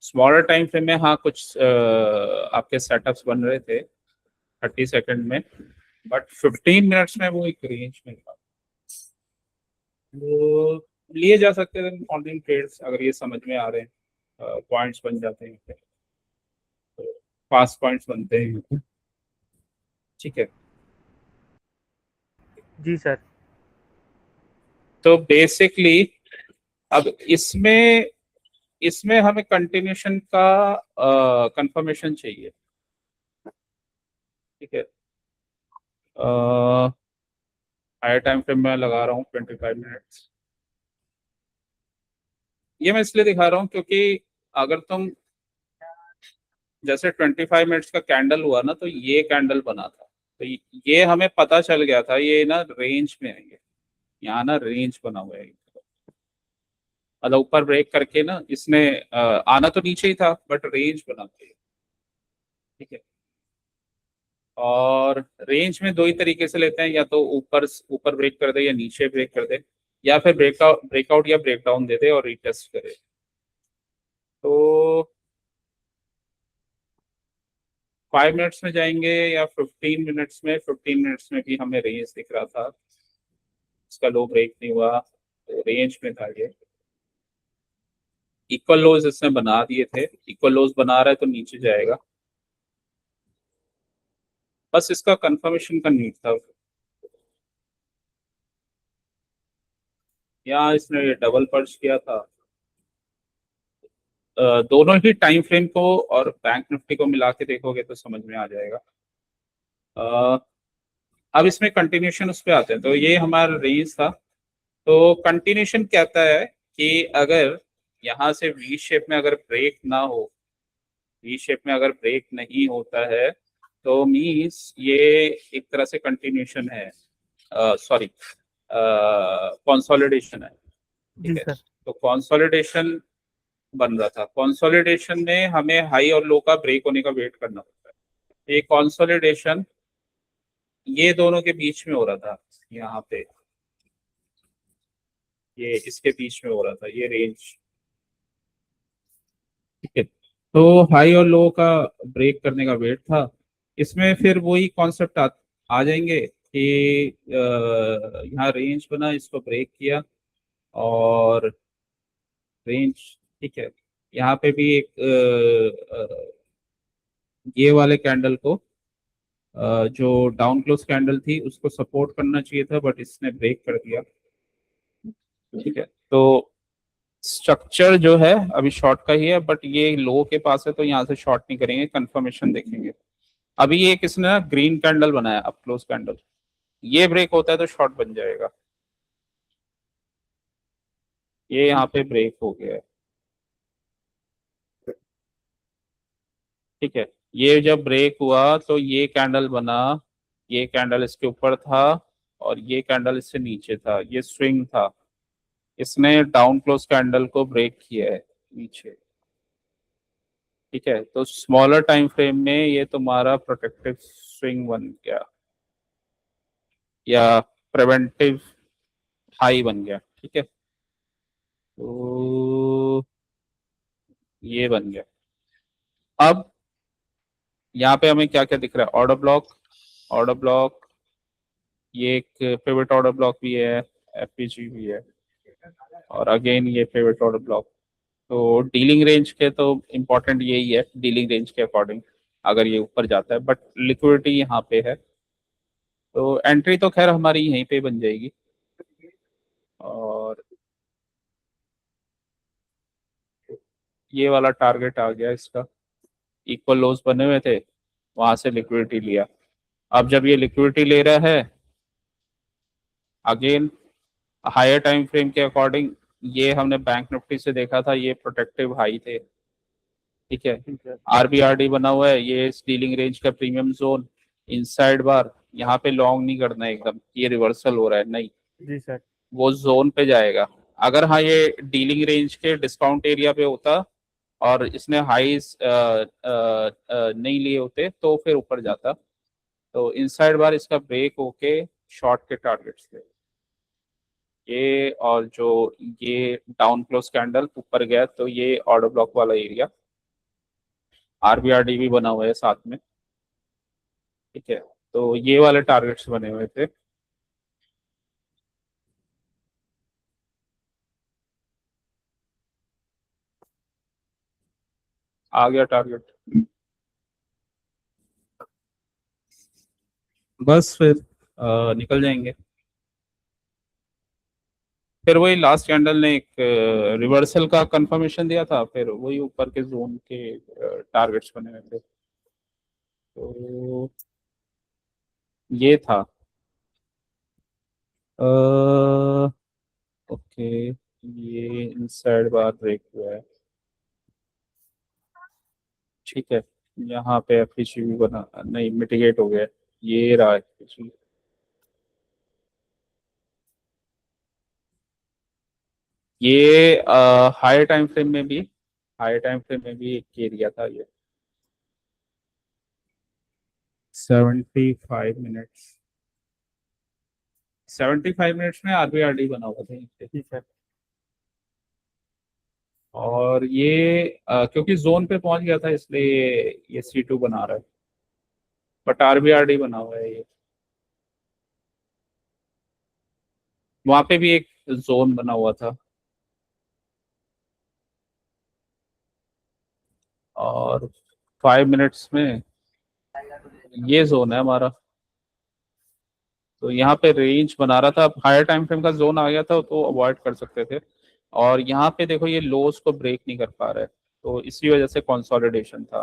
Smaller time frame में हाँ, कुछ आपके सेटअप्स बन रहे थे 30 सेकंड में, बट 15 मिनट्स में वो एक रेंज में था। तो लिए जा सकते थे मॉर्निंग ट्रेड्स, अगर ये समझ में आ रहे हैं, पॉइंट्स बन जाते हैं, फास्ट पॉइंट्स बनते हैं। ठीक है, जी सर। तो बेसिकली अब इसमें इसमें हमें कंटिन्यूशन का कंफर्मेशन चाहिए। ठीक है, हायर टाइम फ्रेम में लगा रहा हूँ 25 मिनट्स। ये मैं इसलिए दिखा रहा हूँ क्योंकि अगर तुम जैसे 25 मिनट्स का कैंडल हुआ ना, तो ये कैंडल बना था, तो ये हमें पता चल गया था, ये ना रेंज में है, ये यहाँ ना रेंज बना हुआ है। मतलब ऊपर ब्रेक करके ना इसने आना तो नीचे ही था, बट रेंज बना हुआ है। ठीक है, और रेंज में दो ही तरीके से लेते हैं, या तो ऊपर ऊपर ब्रेक कर दे, या नीचे ब्रेक कर दे, या फिर ब्रेकआउट या ब्रेकडाउन दे दे और रीटेस्ट करे। तो 5 मिनट्स में जाएंगे या 15 मिनट्स में? 15 मिनट्स में भी हमें रेंज दिख रहा था, इसका लो ब्रेक नहीं हुआ, तो रेंज में था ये। इक्वल लोज इसने बना दिए थे, इक्वल लोज बना रहा है तो नीचे जाएगा, बस इसका कंफर्मेशन का नीड था। यहाँ इसने डबल पर्च किया था। दोनों ही टाइम फ्रेम को और बैंक निफ्टी को मिला के देखोगे तो समझ में आ जाएगा। अ, अब इसमें कंटिन्यूशन उस पर आते हैं, तो ये हमारा रेंज था। तो कंटिन्यूशन कहता है कि अगर यहाँ से वी शेप में अगर ब्रेक ना हो, वी शेप में अगर ब्रेक नहीं होता है, तो मीन्स ये एक तरह से कंटिन्यूशन है, सॉरी कंसोलिडेशन है। जी ठीक है, सर। तो कंसोलिडेशन बन रहा था। कंसोलिडेशन में हमें हाई और लो का ब्रेक होने का वेट करना होता है। ये कंसोलिडेशन ये दोनों के बीच में हो रहा था, यहाँ पे ये इसके बीच में हो रहा था, ये रेंज। ठीक है, तो हाई और लो का ब्रेक करने का वेट था। इसमें फिर वही कॉन्सेप्ट आ जाएंगे कि यहाँ रेंज बना, इसको ब्रेक किया और रेंज। ठीक है, यहाँ पे भी एक ये वाले कैंडल को जो डाउन क्लोज कैंडल थी उसको सपोर्ट करना चाहिए था, बट इसने ब्रेक कर दिया। ठीक है, तो स्ट्रक्चर जो है अभी शॉर्ट का ही है, बट ये लो के पास है तो यहाँ से शॉर्ट नहीं करेंगे, कंफर्मेशन देखेंगे। अभी ये किसने ना ग्रीन कैंडल बनाया, अप क्लोज कैंडल, ये ब्रेक होता है तो शॉर्ट बन जाएगा। ये यहाँ पे ब्रेक हो गया है। ठीक है, ये जब ब्रेक हुआ तो ये कैंडल बना, ये कैंडल इसके ऊपर था और ये कैंडल इससे नीचे था, ये स्विंग था। इसने डाउन क्लोज कैंडल को ब्रेक किया है नीचे। ठीक है, तो स्मॉलर टाइम फ्रेम में ये तुम्हारा प्रोटेक्टिव स्विंग बन गया या प्रिवेंटिव हाई बन गया। ठीक है, तो ये बन गया। अब यहाँ पे हमें क्या क्या दिख रहा है, ऑर्डर ब्लॉक, ऑर्डर ब्लॉक, ये एक पिवट ऑर्डर ब्लॉक भी है, एफपीजी भी है, और अगेन ये पिवट ऑर्डर ब्लॉक। तो डीलिंग रेंज के तो इम्पोर्टेंट यही है, डीलिंग रेंज के अकॉर्डिंग अगर ये ऊपर जाता है, बट लिक्विडिटी यहाँ पे है तो एंट्री तो खैर हमारी यहीं पे बन जाएगी। और ये वाला टारगेट आ गया इसका, इक्वल लोज बने हुए थे, वहां से लिक्विडिटी लिया। अब जब ये लिक्विडिटी ले रहा है अगेन हायर टाइम फ्रेम के अकॉर्डिंग, ये हमने बैंक निफ्टी से देखा था, ये प्रोटेक्टिव हाई थे। ठीक है, आरबीआरडी बना हुआ है, ये डीलिंग रेंज का प्रीमियम जोन, इनसाइड बार। यहाँ पे लॉन्ग नहीं करना है एकदम, ये रिवर्सल हो रहा है नहीं, जी सर। वो जोन पे जाएगा। अगर हाँ ये डीलिंग रेंज के डिस्काउंट एरिया पे होता और इसने हाईज नहीं लिए होते तो फिर ऊपर जाता। तो इनसाइड बार इसका ब्रेक होके शॉर्ट के टारगेट्स थे ये, और जो ये डाउन क्लोज कैंडल ऊपर गया तो ये ऑर्डर ब्लॉक वाला एरिया, आरबीआरडी भी बना हुआ है साथ में। ठीक है, तो ये वाले टारगेट्स बने हुए थे। आ गया टारगेट, बस फिर निकल जाएंगे। फिर वही लास्ट कैंडल ने एक रिवर्सल का कंफर्मेशन दिया था, फिर वही ऊपर के जोन के टारगेट्स बने हुए थे। तो ये था ओके, ये इनसाइड बार ब्रेक हुआ है। ठीक है, यहाँ पे एफिशी भी बना नहीं, मिटिगेट हो गया, ये रहा एफिशी। ये हायर टाइम फ्रेम में भी, हायर टाइम फ्रेम में भी एक एरिया था ये, 75 मिनट्स, 75 मिनट्स में आरबीआरडी बना हुआ था यहाँ पे। ठीक है। और ये क्योंकि जोन पे पहुंच गया था इसलिए ये C2 बना रहा है, बट आरबीआरडी बना हुआ है ये। वहां पे भी एक जोन बना हुआ था, और 5 मिनट्स में ये जोन है हमारा। तो यहाँ पे रेंज बना रहा था, अब हायर टाइम फ्रेम का जोन आ गया था तो अवॉइड कर सकते थे। और यहाँ पे देखो ये लोस को ब्रेक नहीं कर पा रहा है, तो इसी वजह से कंसोलिडेशन था।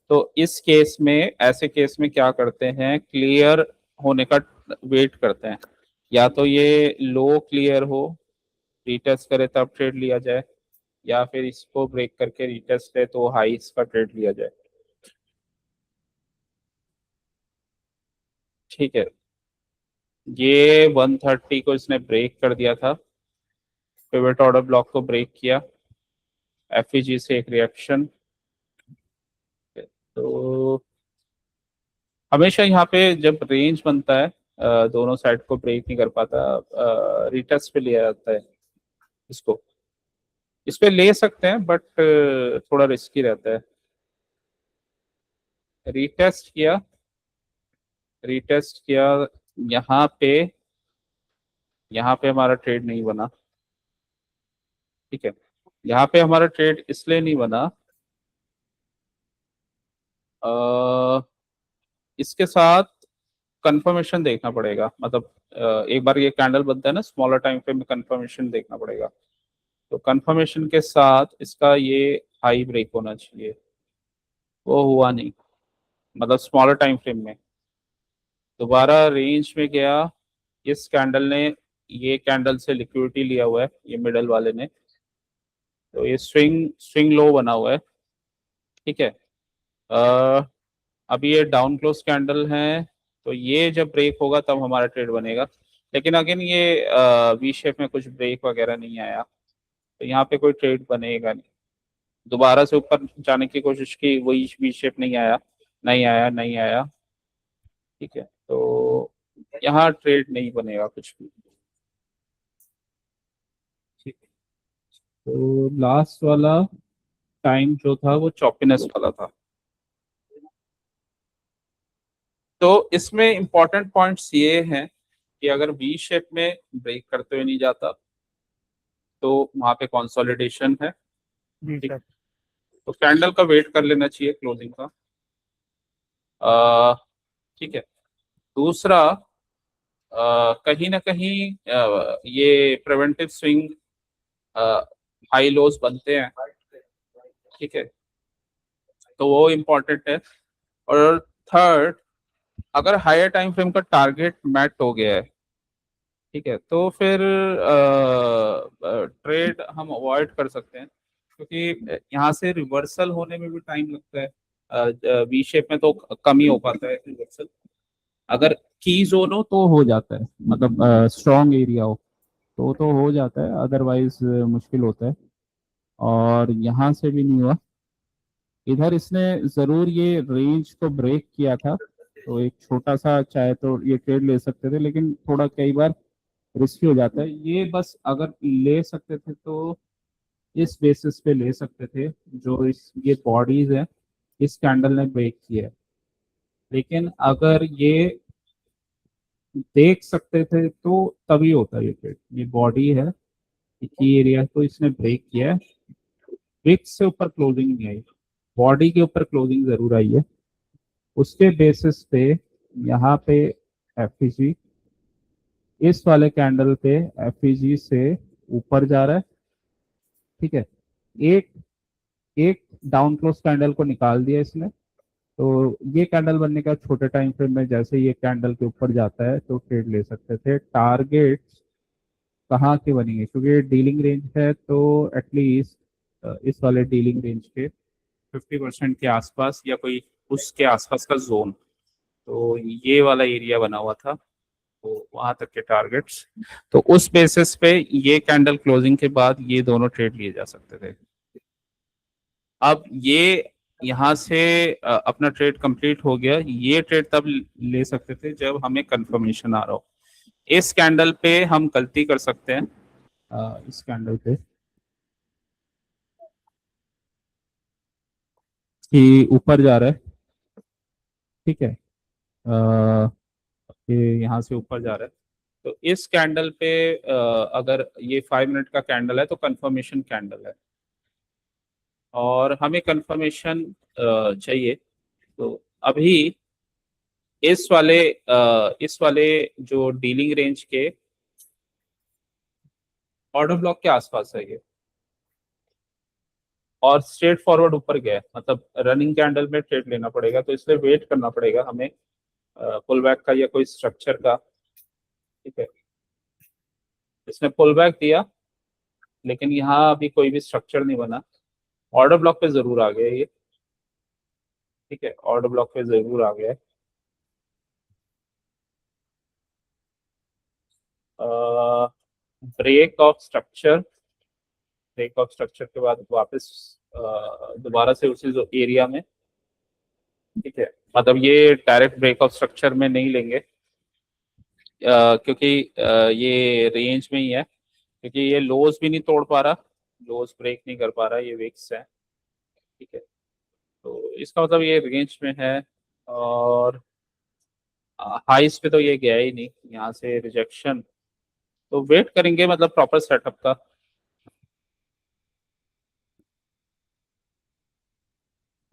तो इस केस में, ऐसे केस में क्या करते हैं, क्लियर होने का वेट करते हैं, या तो ये लो क्लियर हो, रीटेस्ट करे तब ट्रेड लिया जाए, या फिर इसको ब्रेक करके रीटेस्ट है तो हाईस का ट्रेड लिया जाए। ठीक है, ये 130 को इसने ब्रेक कर दिया था, पिवट ऑर्डर ब्लॉक को ब्रेक किया, एफईजी से एक रिएक्शन। तो हमेशा यहाँ पे जब रेंज बनता है दोनों साइड को ब्रेक नहीं कर पाता, रिटेस्ट पे लिया जाता है इसको। इस पे ले सकते हैं बट थोड़ा रिस्की रहता है। रीटेस्ट किया, रीटेस्ट किया, यहाँ पे यहाँ पे हमारा ट्रेड नहीं बना। ठीक है, यहाँ पे हमारा ट्रेड इसलिए नहीं बना, इसके साथ कंफर्मेशन देखना पड़ेगा। मतलब एक बार ये कैंडल बनता है ना स्मॉलर टाइम फ्रेम में, कंफर्मेशन देखना पड़ेगा। तो कंफर्मेशन के साथ इसका ये हाई ब्रेक होना चाहिए, वो हुआ नहीं। मतलब स्मॉलर टाइम फ्रेम में दोबारा रेंज में गया, इस कैंडल ने ये कैंडल से लिक्विडिटी लिया हुआ है, ये मिडल वाले ने, तो ये स्विंग स्विंग लो बना हुआ है। ठीक है, अभी ये डाउन क्लोज कैंडल है, तो ये जब ब्रेक होगा तब हमारा ट्रेड बनेगा। लेकिन अगेन ये वी शेप में कुछ ब्रेक वगैरह नहीं आया, तो यहाँ पे कोई ट्रेड बनेगा नहीं। दोबारा से ऊपर जाने की कोशिश की, वही वी शेप नहीं आया, नहीं आया, नहीं आया। ठीक है, तो यहाँ ट्रेड नहीं बनेगा कुछ भी। ठीक है, तो लास्ट वाला टाइम जो था वो चॉपीनेस वाला था। तो इसमें इंपॉर्टेंट पॉइंट्स ये हैं कि अगर वी शेप में ब्रेक करते हुए नहीं जाता तो वहां पे कंसोलिडेशन है। जी ठीक, सर। तो कैंडल का वेट कर लेना चाहिए क्लोजिंग का। ठीक है, दूसरा कहीं ना कहीं ये प्रिवेंटिव स्विंग हाई लोज बनते हैं। ठीक है, तो वो इम्पोर्टेंट है। और थर्ड, अगर हायर टाइम फ्रेम का टारगेट मैट हो गया है, ठीक है, तो फिर ट्रेड हम अवॉइड कर सकते हैं, क्योंकि यहाँ से रिवर्सल होने में भी टाइम लगता है। वी शेप में तो कम ही हो पाता है रिवर्सल। अगर की जोन हो तो हो जाता है, मतलब स्ट्रॉन्ग एरिया हो तो हो जाता है, अदरवाइज मुश्किल होता है। और यहाँ से भी नहीं हुआ, इधर इसने जरूर ये रेंज को ब्रेक किया था, तो एक छोटा सा चाहे तो ये ट्रेड ले सकते थे, लेकिन थोड़ा कई बार रिस्की हो जाता है ये। बस अगर ले सकते थे तो इस बेसिस पे ले सकते थे, जो इस ये बॉडीज है इस कैंडल ने ब्रेक किया है। लेकिन अगर ये देख सकते थे तो तभी होता है ये ट्रेड। ये बॉडी है, की एरिया को इसने ब्रेक किया है, विक्स से ऊपर क्लोजिंग नहीं आई, बॉडी के ऊपर क्लोजिंग जरूर आई है। उसके बेसिस पे यहाँ पे एफईजी इस वाले कैंडल पे एफईजी से ऊपर जा रहा है। ठीक है, एक एक डाउन क्लोज कैंडल को निकाल दिया इसने, तो ये कैंडल बनने का छोटे टाइम फ्रेम में जैसे ये कैंडल के ऊपर जाता है तो ट्रेड ले सकते थे। टारगेट कहाँ के बनेंगे, क्योंकि डीलिंग रेंज है, तो एटलीस्ट इस वाले डीलिंग रेंज के 50% के आसपास या कोई उसके आसपास का जोन, तो ये वाला एरिया बना हुआ था, तो वहां तक के टारगेट्स। तो उस बेसिस पे ये कैंडल क्लोजिंग के बाद ये दोनों ट्रेड लिए जा सकते थे। अब ये यहाँ से अपना ट्रेड कंप्लीट हो गया, ये ट्रेड तब ले सकते थे जब हमें कंफर्मेशन आ रहा हो। इस कैंडल पे हम गलती कर सकते हैं, इस कैंडल पे कि ऊपर जा रहा है। ठीक है, ये यहाँ से ऊपर जा रहा है, तो इस कैंडल पे अगर ये 5 मिनट का कैंडल है तो कंफर्मेशन कैंडल है, और हमें कंफर्मेशन चाहिए। तो अभी इस वाले जो डीलिंग रेंज के ऑर्डर ब्लॉक के आसपास है ये, और स्ट्रेट फॉरवर्ड ऊपर गया है, मतलब रनिंग कैंडल में ट्रेड लेना पड़ेगा, तो इसलिए वेट करना पड़ेगा हमें पुल बैक का या कोई स्ट्रक्चर का। ठीक है, इसने पुल बैक दिया, लेकिन यहाँ अभी कोई भी स्ट्रक्चर नहीं बना। ऑर्डर ब्लॉक पे जरूर आ गया ये। ठीक है, ऑर्डर ब्लॉक पे जरूर आ गया है। Break of structure breakout structure के बाद वापस दोबारा से उसी एरिया में, ठीक है। मतलब ये डायरेक्ट ब्रेकआउट स्ट्रक्चर में नहीं लेंगे, क्योंकि ये रेंज में ही है, क्योंकि ये लोज भी नहीं तोड़ पा रहा, लोज ब्रेक नहीं कर पा रहा, ये विक्स है, ठीक है। तो इसका मतलब ये रेंज में है। और हाइस पे तो ये गया ही नहीं, यहाँ से रिजेक्शन, तो वेट करेंगे मतलब प्रॉपर सेटअप का।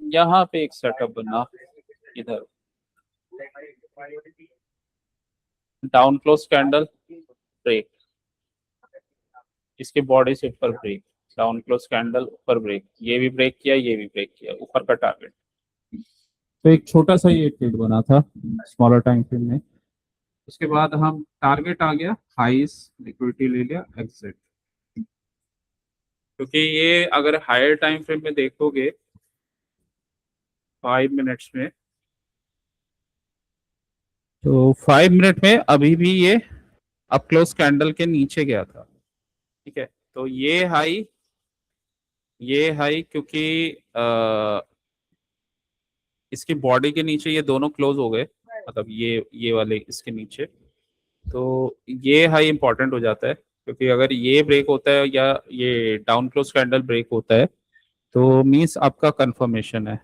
यहाँ पे एक सेटअप बना, इधर डाउन क्लोज कैंडल ब्रेक, इसके बॉडी से ऊपर ब्रेक, डाउन क्लोज कैंडल ऊपर ब्रेक, ये भी ब्रेक किया, ये भी ब्रेक किया, ऊपर का टारगेट। तो एक छोटा सा ये ट्रेड बना था स्मॉलर टाइम फ्रेम में। उसके बाद हम टारगेट आ गया हाईस, लिक्विडिटी ले लिया, एग्जिट। क्योंकि ये अगर हायर टाइम फ्रेम में देखोगे 5 मिनट्स में, तो 5 मिनट में अभी भी ये अप क्लोज कैंडल के नीचे गया था, ठीक है। तो ये हाई क्योंकि इसकी बॉडी के नीचे ये दोनों क्लोज हो गए, मतलब ये वाले इसके नीचे, तो ये हाई इंपॉर्टेंट हो जाता है। क्योंकि अगर ये ब्रेक होता है या ये डाउन क्लोज कैंडल ब्रेक होता है, तो मीन्स आपका कंफर्मेशन है,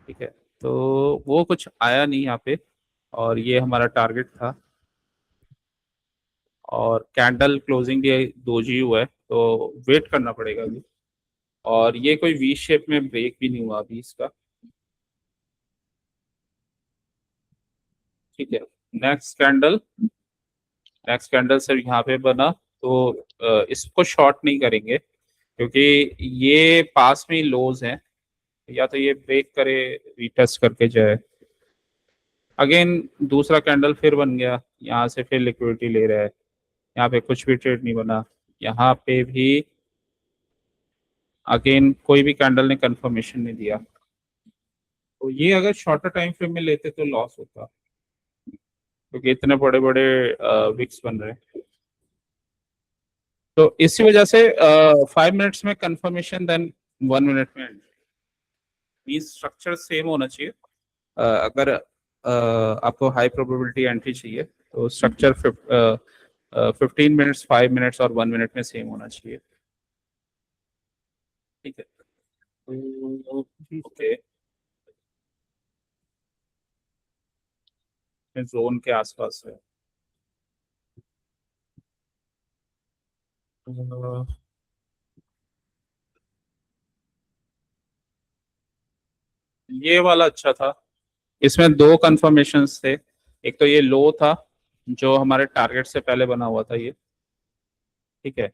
ठीक है। तो वो कुछ आया नहीं यहाँ पे, और ये हमारा टारगेट था, और कैंडल क्लोजिंग भी दोजी हुआ है, तो वेट करना पड़ेगा अभी। और ये कोई वी शेप में ब्रेक भी नहीं हुआ अभी इसका, ठीक है। नेक्स्ट कैंडल से यहाँ पे बना, तो इसको शॉर्ट नहीं करेंगे, क्योंकि ये पास में ही लोज हैं, या तो ये ब्रेक करे, रीटेस्ट करके जाए। अगेन दूसरा कैंडल फिर बन गया, यहाँ से फिर लिक्विडिटी ले रहा है, यहाँ पे कुछ भी ट्रेड नहीं बना, यहाँ पे भी अगेन कोई भी कैंडल ने कंफर्मेशन नहीं दिया। तो ये अगर शॉर्टर टाइम फ्रेम में लेते तो लॉस होता, क्योंकि इतने बड़े बड़े विक्स बन रहे हैं। तो इसी वजह से 5 मिनट्स में कंफर्मेशन, देन 1 मिनट में एंट्री, मीन स्ट्रक्चर सेम होना चाहिए। अगर आपको हाई प्रोबेबिलिटी एंट्री चाहिए, तो स्ट्रक्चर 15 मिनट्स, 5 मिनट्स और 1 मिनट में सेम होना चाहिए, ठीक है। ओके, जोन के आसपास है। अ, ये वाला अच्छा था, इसमें दो कंफर्मेशंस थे। एक तो ये लो था, जो हमारे टारगेट से पहले बना हुआ था ये, ठीक है।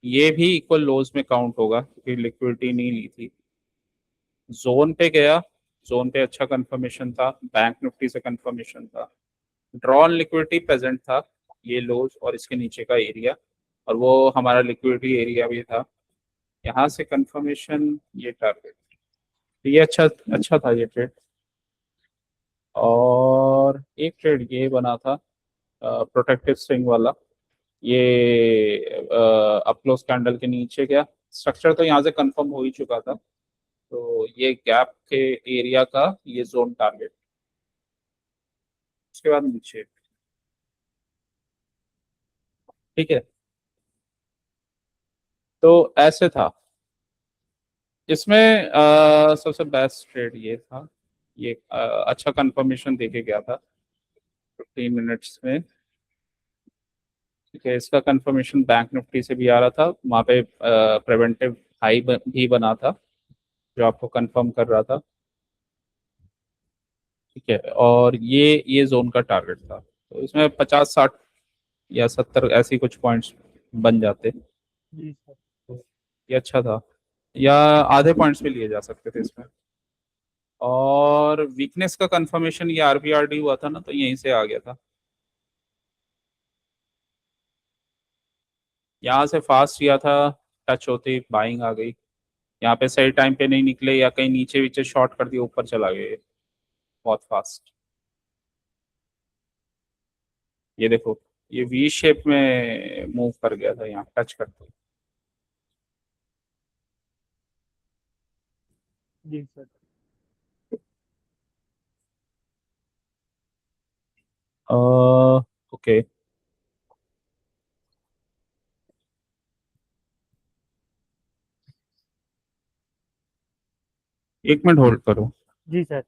ये भी इक्वल लोज में काउंट होगा, क्योंकि लिक्विडिटी नहीं ली थी। जोन पे गया, जोन पे अच्छा कंफर्मेशन था, बैंक निफ्टी से कंफर्मेशन था, ड्रॉन लिक्विडिटी प्रेजेंट था, ये लोज और इसके नीचे का एरिया, और वो हमारा लिक्विडिटी एरिया भी था। यहाँ से कंफर्मेशन, ये टारगेट, तो ये अच्छा अच्छा था ये ट्रेड। और एक ट्रेड ये बना था प्रोटेक्टिव स्विंग वाला, ये अपक्लोज कैंडल के नीचे गया, स्ट्रक्चर तो यहाँ से कंफर्म हो ही चुका था, तो ये गैप के एरिया का ये जोन टारगेट, उसके बाद नीचे, ठीक है। तो ऐसे था इसमें, सबसे बेस्ट ट्रेड ये था, ये अच्छा कंफर्मेशन देके गया था 15 मिनट्स में, ठीक है। इसका कंफर्मेशन बैंक निफ्टी से भी आ रहा था, वहाँ पे प्रिवेंटिव हाई भी बना था, जो आपको कंफर्म कर रहा था, ठीक है। और ये जोन का टारगेट था, तो इसमें 50, 60 या 70 ऐसी कुछ पॉइंट्स बन जाते, जी सर। तो ये अच्छा था, या आधे पॉइंट्स भी लिए जा सकते थे इसमें। और वीकनेस का कंफर्मेशन ये आरबीआरडी हुआ था ना, तो यहीं से आ गया था, यहाँ से फास्ट किया था, टच होते ही बाइंग आ गई, यहाँ पे सही टाइम पे नहीं निकले, या कहीं नीचे नीचे शॉर्ट कर दिया, ऊपर चला गया बहुत फास्ट। ये देखो, ये वी शेप में मूव कर गया था यहाँ टच करते, जी सर। ओके, 1 मिनट होल्ड करो। जी सर।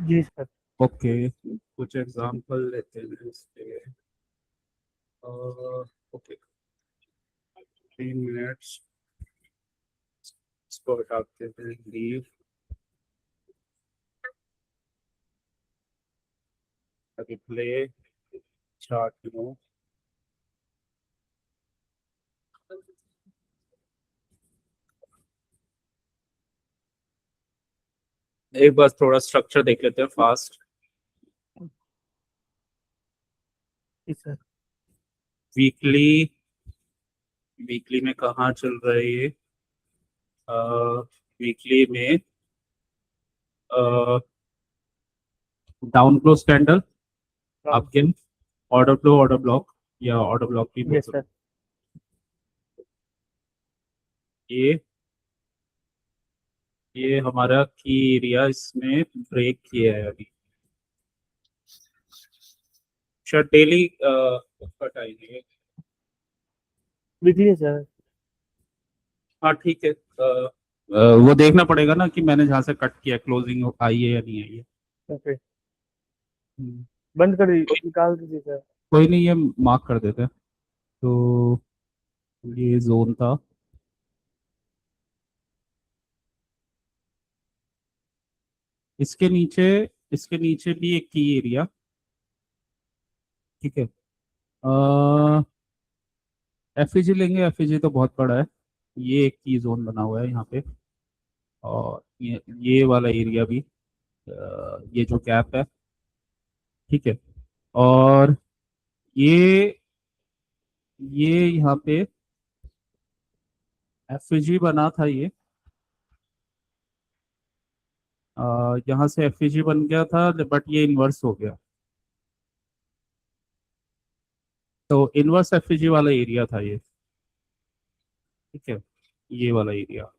जी सर। ओके, कुछ एग्जांपल लेते हैं इसके। ओके, 3 मिनट्स, इसको हटाते हैं, लीव, रिप्ले, चार्ट, एक बार थोड़ा स्ट्रक्चर देख लेते हैं फास्ट। जी सर। वीकली, वीकली में कहाँ चल रहा है ये? वीकली में डाउन क्लोज कैंडल, हाँ। आपके ऑर्डर फ्लो, ऑर्डर ब्लॉक, या ऑर्डर ब्लॉक भी बोल यस सकते सर। हैं। ये हमारा की एरिया, इसमें ब्रेक किया है अभी। शायद डेली उसका टाइम है। वीकली है सर। हाँ ठीक है, वो देखना पड़ेगा ना कि मैंने जहाँ से कट किया क्लोजिंग आई है या नहीं आई है। ओके। हम्म, बंद कर कोई निकाल दीजिए सर। कोई नहीं, ये मार्क कर देते हैं। तो ये जोन था, इसके नीचे, इसके नीचे भी एक की एरिया, ठीक है। एफईजी लेंगे, एफईजी तो बहुत बड़ा है। ये एक की जोन बना हुआ है यहाँ पे, और ये वाला एरिया भी, ये जो गैप है, ठीक है। और ये ये यहाँ पे एफईजी बना था ये, यहाँ से एफईजी बन गया था, बट ये इन्वर्स हो गया। तो इन्वर्स एफईजी वाला एरिया था ये, ठीक है, ये वाला एरिया।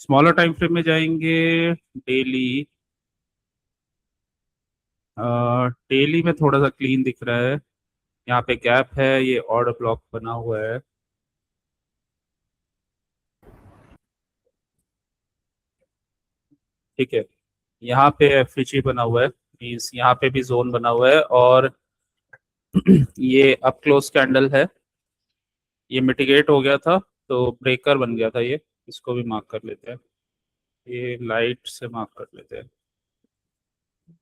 स्मॉलर टाइम फ्रेम में जाएंगे, डेली। डेली में थोड़ा सा क्लीन दिख रहा है, यहाँ पे गैप है, ये ऑर्डर ब्लॉक बना हुआ है, ठीक है। यहाँ पे एफईजी बना हुआ है, मीन्स यहाँ पे भी जोन बना हुआ है, और ये अप क्लोज कैंडल है, ये मिटिगेट हो गया था, तो ब्रेकर बन गया था ये, इसको भी मार्क कर लेते हैं, ये लाइट से मार्क कर लेते हैं,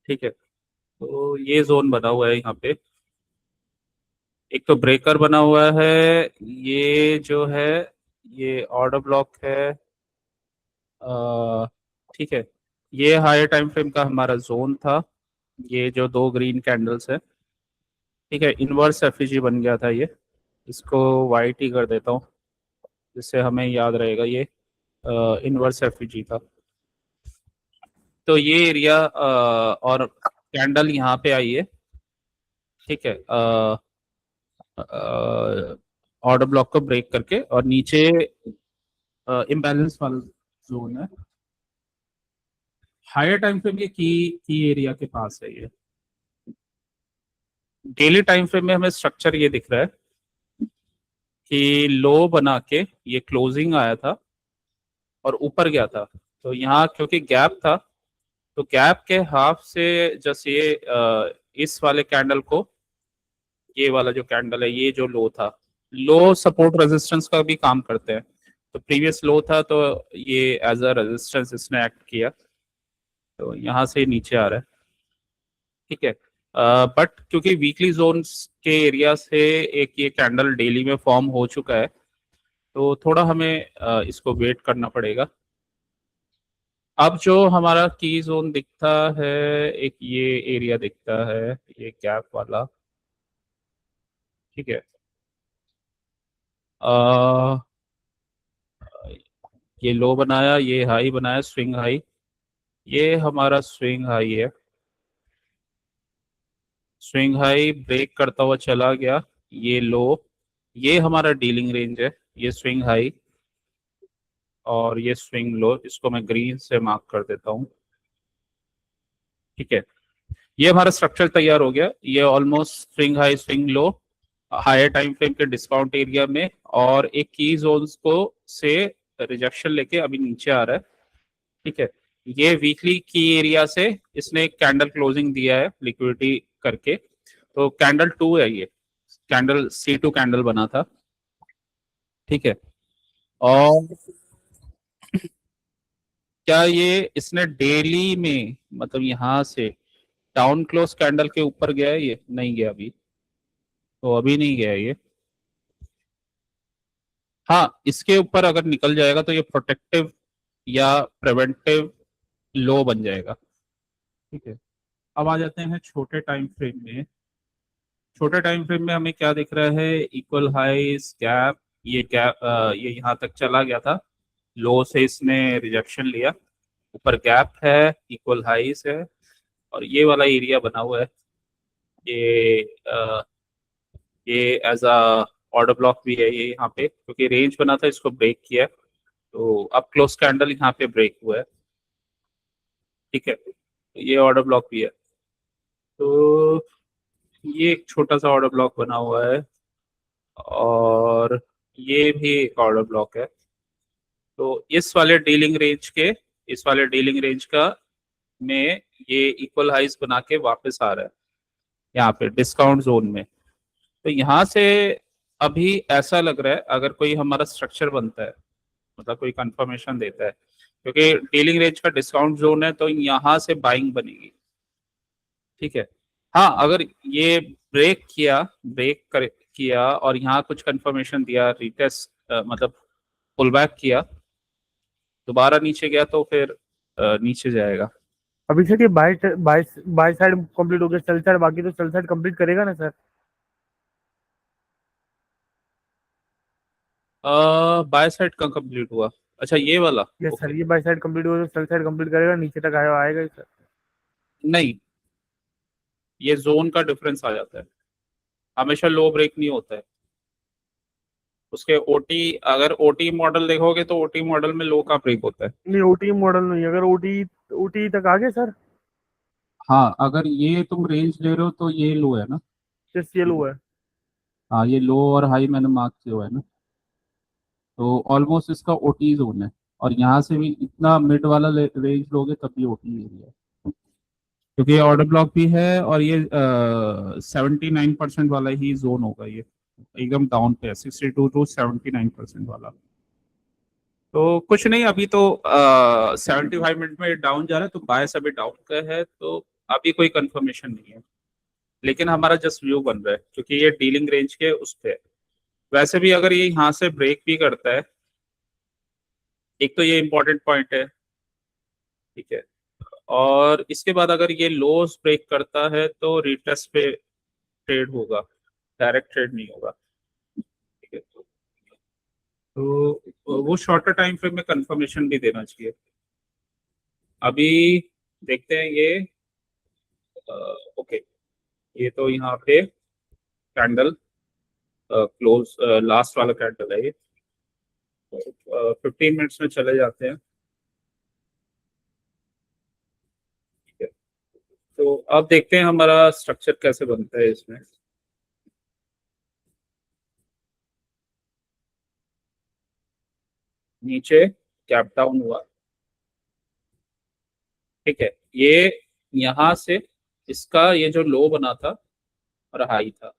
ठीक है। तो ये जोन बना हुआ है यहाँ पे, एक तो ब्रेकर बना हुआ है, ये जो है ये ऑर्डर ब्लॉक है, ठीक है। ये हायर टाइम फ्रेम का हमारा जोन था, ये जो दो ग्रीन कैंडल्स है, ठीक है। इनवर्स एफईजी बन गया था ये, इसको वाइट ही कर देता हूँ जिससे हमें याद रहेगा, ये इनवर्स एफईजी था। तो ये एरिया और कैंडल यहाँ पे आई है, ठीक है, ऑर्डर ब्लॉक को ब्रेक करके, और नीचे इम्बैलेंस वाला जोन है। हायर टाइम फ्रेम ये की एरिया के पास है ये। डेली टाइम फ्रेम में हमें स्ट्रक्चर ये दिख रहा है कि लो बना के ये क्लोजिंग आया था और ऊपर गया था, तो यहाँ क्योंकि गैप था, तो गैप के हाफ से जस्ट ये इस वाले कैंडल को, ये वाला जो कैंडल है, ये जो लो था, लो सपोर्ट रेजिस्टेंस का भी काम करते हैं, तो प्रीवियस लो था, तो ये एज अ रेजिस्टेंस इसने एक्ट किया, तो यहाँ से नीचे आ रहा है, ठीक है। बट क्योंकि वीकली जोन्स के एरिया से एक ये कैंडल डेली में फॉर्म हो चुका है, तो थोड़ा हमें इसको वेट करना पड़ेगा। अब जो हमारा की जोन दिखता है, एक ये एरिया दिखता है, ये गैप वाला, ठीक है। अ, ये लो बनाया, ये हाई बनाया, स्विंग हाई, ये हमारा स्विंग हाई है, स्विंग हाई ब्रेक करता हुआ चला गया, ये लो, ये हमारा डीलिंग रेंज है, ये स्विंग हाई और ये स्विंग लो, इसको मैं ग्रीन से मार्क कर देता हूँ, ठीक है। ये हमारा स्ट्रक्चर तैयार हो गया, ये almost swing high swing low, higher time frame के डिस्काउंट एरिया में, और एक की जोन्स को से रिजेक्शन लेके अभी नीचे आ रहा है, ठीक है। ये वीकली की एरिया से इसने एक कैंडल क्लोजिंग दिया है लिक्विडिटी करके, तो कैंडल 2 है ये, कैंडल C2 कैंडल बना था, ठीक है। और क्या ये इसने डेली में मतलब यहाँ से डाउन क्लोज कैंडल के ऊपर गया है? ये नहीं गया अभी, तो अभी नहीं गया है ये। हाँ, इसके ऊपर अगर निकल जाएगा तो ये प्रोटेक्टिव या प्रिवेंटिव लो बन जाएगा, ठीक है। अब आ जाते हैं छोटे टाइम फ्रेम में। छोटे टाइम फ्रेम में हमें क्या दिख रहा है? इक्वल हाइज गैप, ये गैप ये यहाँ तक चला गया था, लो से इसने रिजेक्शन लिया, ऊपर गैप है, इक्वल हाइज है, और ये वाला एरिया बना हुआ है, ये ये एज अ ऑर्डर ब्लॉक भी है ये यहाँ पे, क्योंकि रेंज बना था इसको ब्रेक किया है, तो अब क्लोज कैंडल यहाँ पे ब्रेक हुआ है, ठीक है। ये ऑर्डर ब्लॉक भी है, तो ये एक छोटा सा ऑर्डर ब्लॉक बना हुआ है, और ये भी एक ऑर्डर ब्लॉक है। तो इस वाले डीलिंग रेंज का में ये इक्वल हाइज बना के वापस आ रहा है यहाँ पे डिस्काउंट जोन में। तो यहाँ से अभी ऐसा लग रहा है अगर कोई हमारा स्ट्रक्चर बनता है, मतलब कोई कंफर्मेशन देता है, क्योंकि डीलिंग रेंज का डिस्काउंट जोन है, तो यहाँ से बाइंग बनेगी, ठीक है। हाँ, अगर ये किया और यहाँ कुछ कंफर्मेशन दिया, रिटेस्ट मतलब पुल बैक किया, दोबारा नीचे गया, तो फिर नीचे जाएगा। अभिषेक, ये buy buy buy side complete हो गया, सेल साइड बाकी, तो सेल साइड कंप्लीट करेगा ना सर? बाय साइड का कंप्लीट हुआ? अच्छा, ये वाला। Yes sir, okay. ये बाय साइड कंप्लीट हुआ तो सेल साइड कंप्लीट करेगा, नीचे तक आएगा ही सर। नहीं, ये जोन का डिफरेंस आ जाता है, हमेशा लो ब्रेक नहीं होता है उसके। ओटी, अगर ओटी मॉडल देखोगे तो ओटी मॉडल में लो का ब्रेक होता है। नहीं, ओटी मॉडल नहीं, अगर ओटी ओटी तक आ गए सर। हाँ, अगर ये तुम रेंज ले रहे हो तो ये लो है ना। जस्ट ये लो है। हाँ, ये लो और हाई मैंने मार्क किया हुआ है ना, तो ऑलमोस्ट इसका ओटी जोन है। और यहाँ से भी इतना मिड वाला रेंज लोगे तब भी ओटी एरिया है, क्योंकि ये ऑर्डर ब्लॉक भी है, और ये 79% वाला ही जोन होगा ये, एकदम डाउन पे है, 62 to 79% वाला। तो कुछ नहीं, अभी तो 75 मिनट में डाउन जा रहा है, तो बायस अभी डाउन का है, तो अभी कोई कंफर्मेशन नहीं है, लेकिन हमारा जस्ट व्यू बन रहा है क्योंकि ये डीलिंग रेंज के उस पे है। वैसे भी अगर ये यहाँ से ब्रेक भी करता है, एक तो ये इंपॉर्टेंट पॉइंट है, ठीक है, और इसके बाद अगर ये लोस ब्रेक करता है तो रिटेस्ट पे ट्रेड होगा, डायरेक्ट ट्रेड नहीं होगा, ठीक है। तो वो शॉर्टर टाइम फ्रेम में कंफर्मेशन भी देना चाहिए। अभी देखते हैं ये, ओके, ये तो यहाँ पे कैंडल क्लोज, लास्ट वाला कैंडल है ये, 15 मिनट्स में चले जाते हैं, ठीक है। तो अब देखते हैं हमारा स्ट्रक्चर कैसे बनता है इसमें। नीचे कैप डाउन हुआ, ठीक है, ये यहाँ से इसका ये जो लो बना था और हाई था,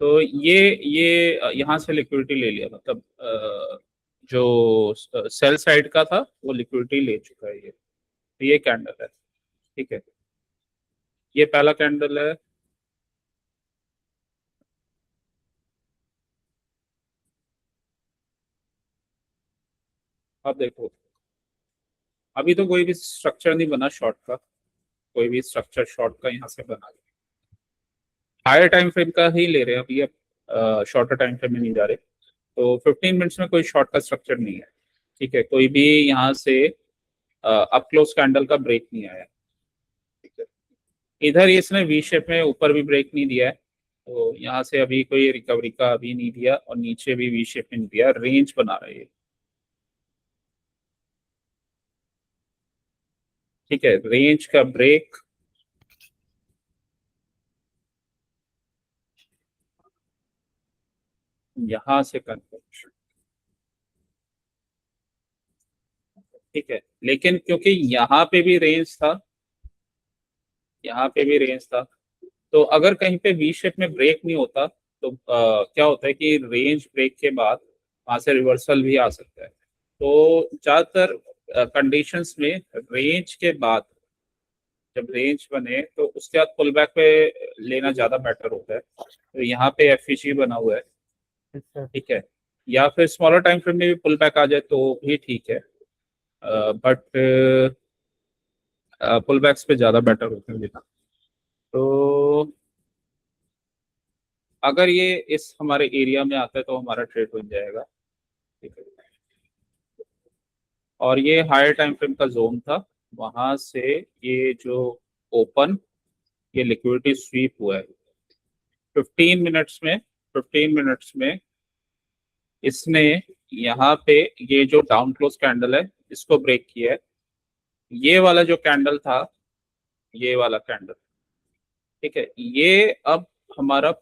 तो ये यहाँ से लिक्विडिटी ले लिया, मतलब जो सेल साइड का था वो लिक्विडिटी ले चुका है ये, तो ये कैंडल है, ठीक है। ये पहला कैंडल है, अब देखो, अभी तो कोई भी स्ट्रक्चर नहीं बना शॉर्ट का, कोई भी स्ट्रक्चर शॉर्ट का यहाँ से बना, हायर टाइम फ्रेम का ही ले रहे हैं अभी, अब शॉर्टर टाइम फ्रेम में नहीं जा रहे। तो 15 मिनट्स में कोई शॉर्ट का स्ट्रक्चर नहीं है, ठीक है, कोई भी यहाँ से अप क्लोज कैंडल का ब्रेक नहीं आया, ठीक है। इधर इसने वी शेप में ऊपर भी ब्रेक नहीं दिया है, तो यहाँ से अभी कोई रिकवरी का अभी नहीं दिया, और नीचे भी वी शेप में नहीं दिया, रेंज बना रहा है ये, ठीक है, रेंज का ब्रेक यहाँ से कंफर्मेशन, ठीक है, लेकिन क्योंकि यहाँ पे भी रेंज था, यहाँ पे भी रेंज था, तो अगर कहीं पे वी शेप में ब्रेक नहीं होता तो क्या होता है कि रेंज ब्रेक के बाद वहां से रिवर्सल भी आ सकता है। तो ज्यादातर कंडीशंस में रेंज के बाद, जब रेंज बने तो उसके बाद पुल बैक पे लेना ज्यादा बेटर होता है। तो यहाँ पे एफईजी बना हुआ है, अच्छा। ठीक है, या फिर स्मॉलर टाइम फ्रेम में भी पुल बैक आ जाए तो भी ठीक है, बट पुल बैक्स पे ज्यादा बेटर होते हैं लेना। तो अगर ये इस हमारे एरिया में आता है तो हमारा ट्रेड बन जाएगा, ठीक है। और ये हायर टाइम फ्रेम का जोन था, वहां से ये जो ओपन, ये लिक्विडिटी स्वीप हुआ है 15 मिनट्स में। 15 मिनट्स में इसने यहाँ पे ये जो डाउन क्लोज कैंडल है इसको ब्रेक किया है। ये वाला जो कैंडल था, ये वाला कैंडल, ठीक है, ये अब हमारा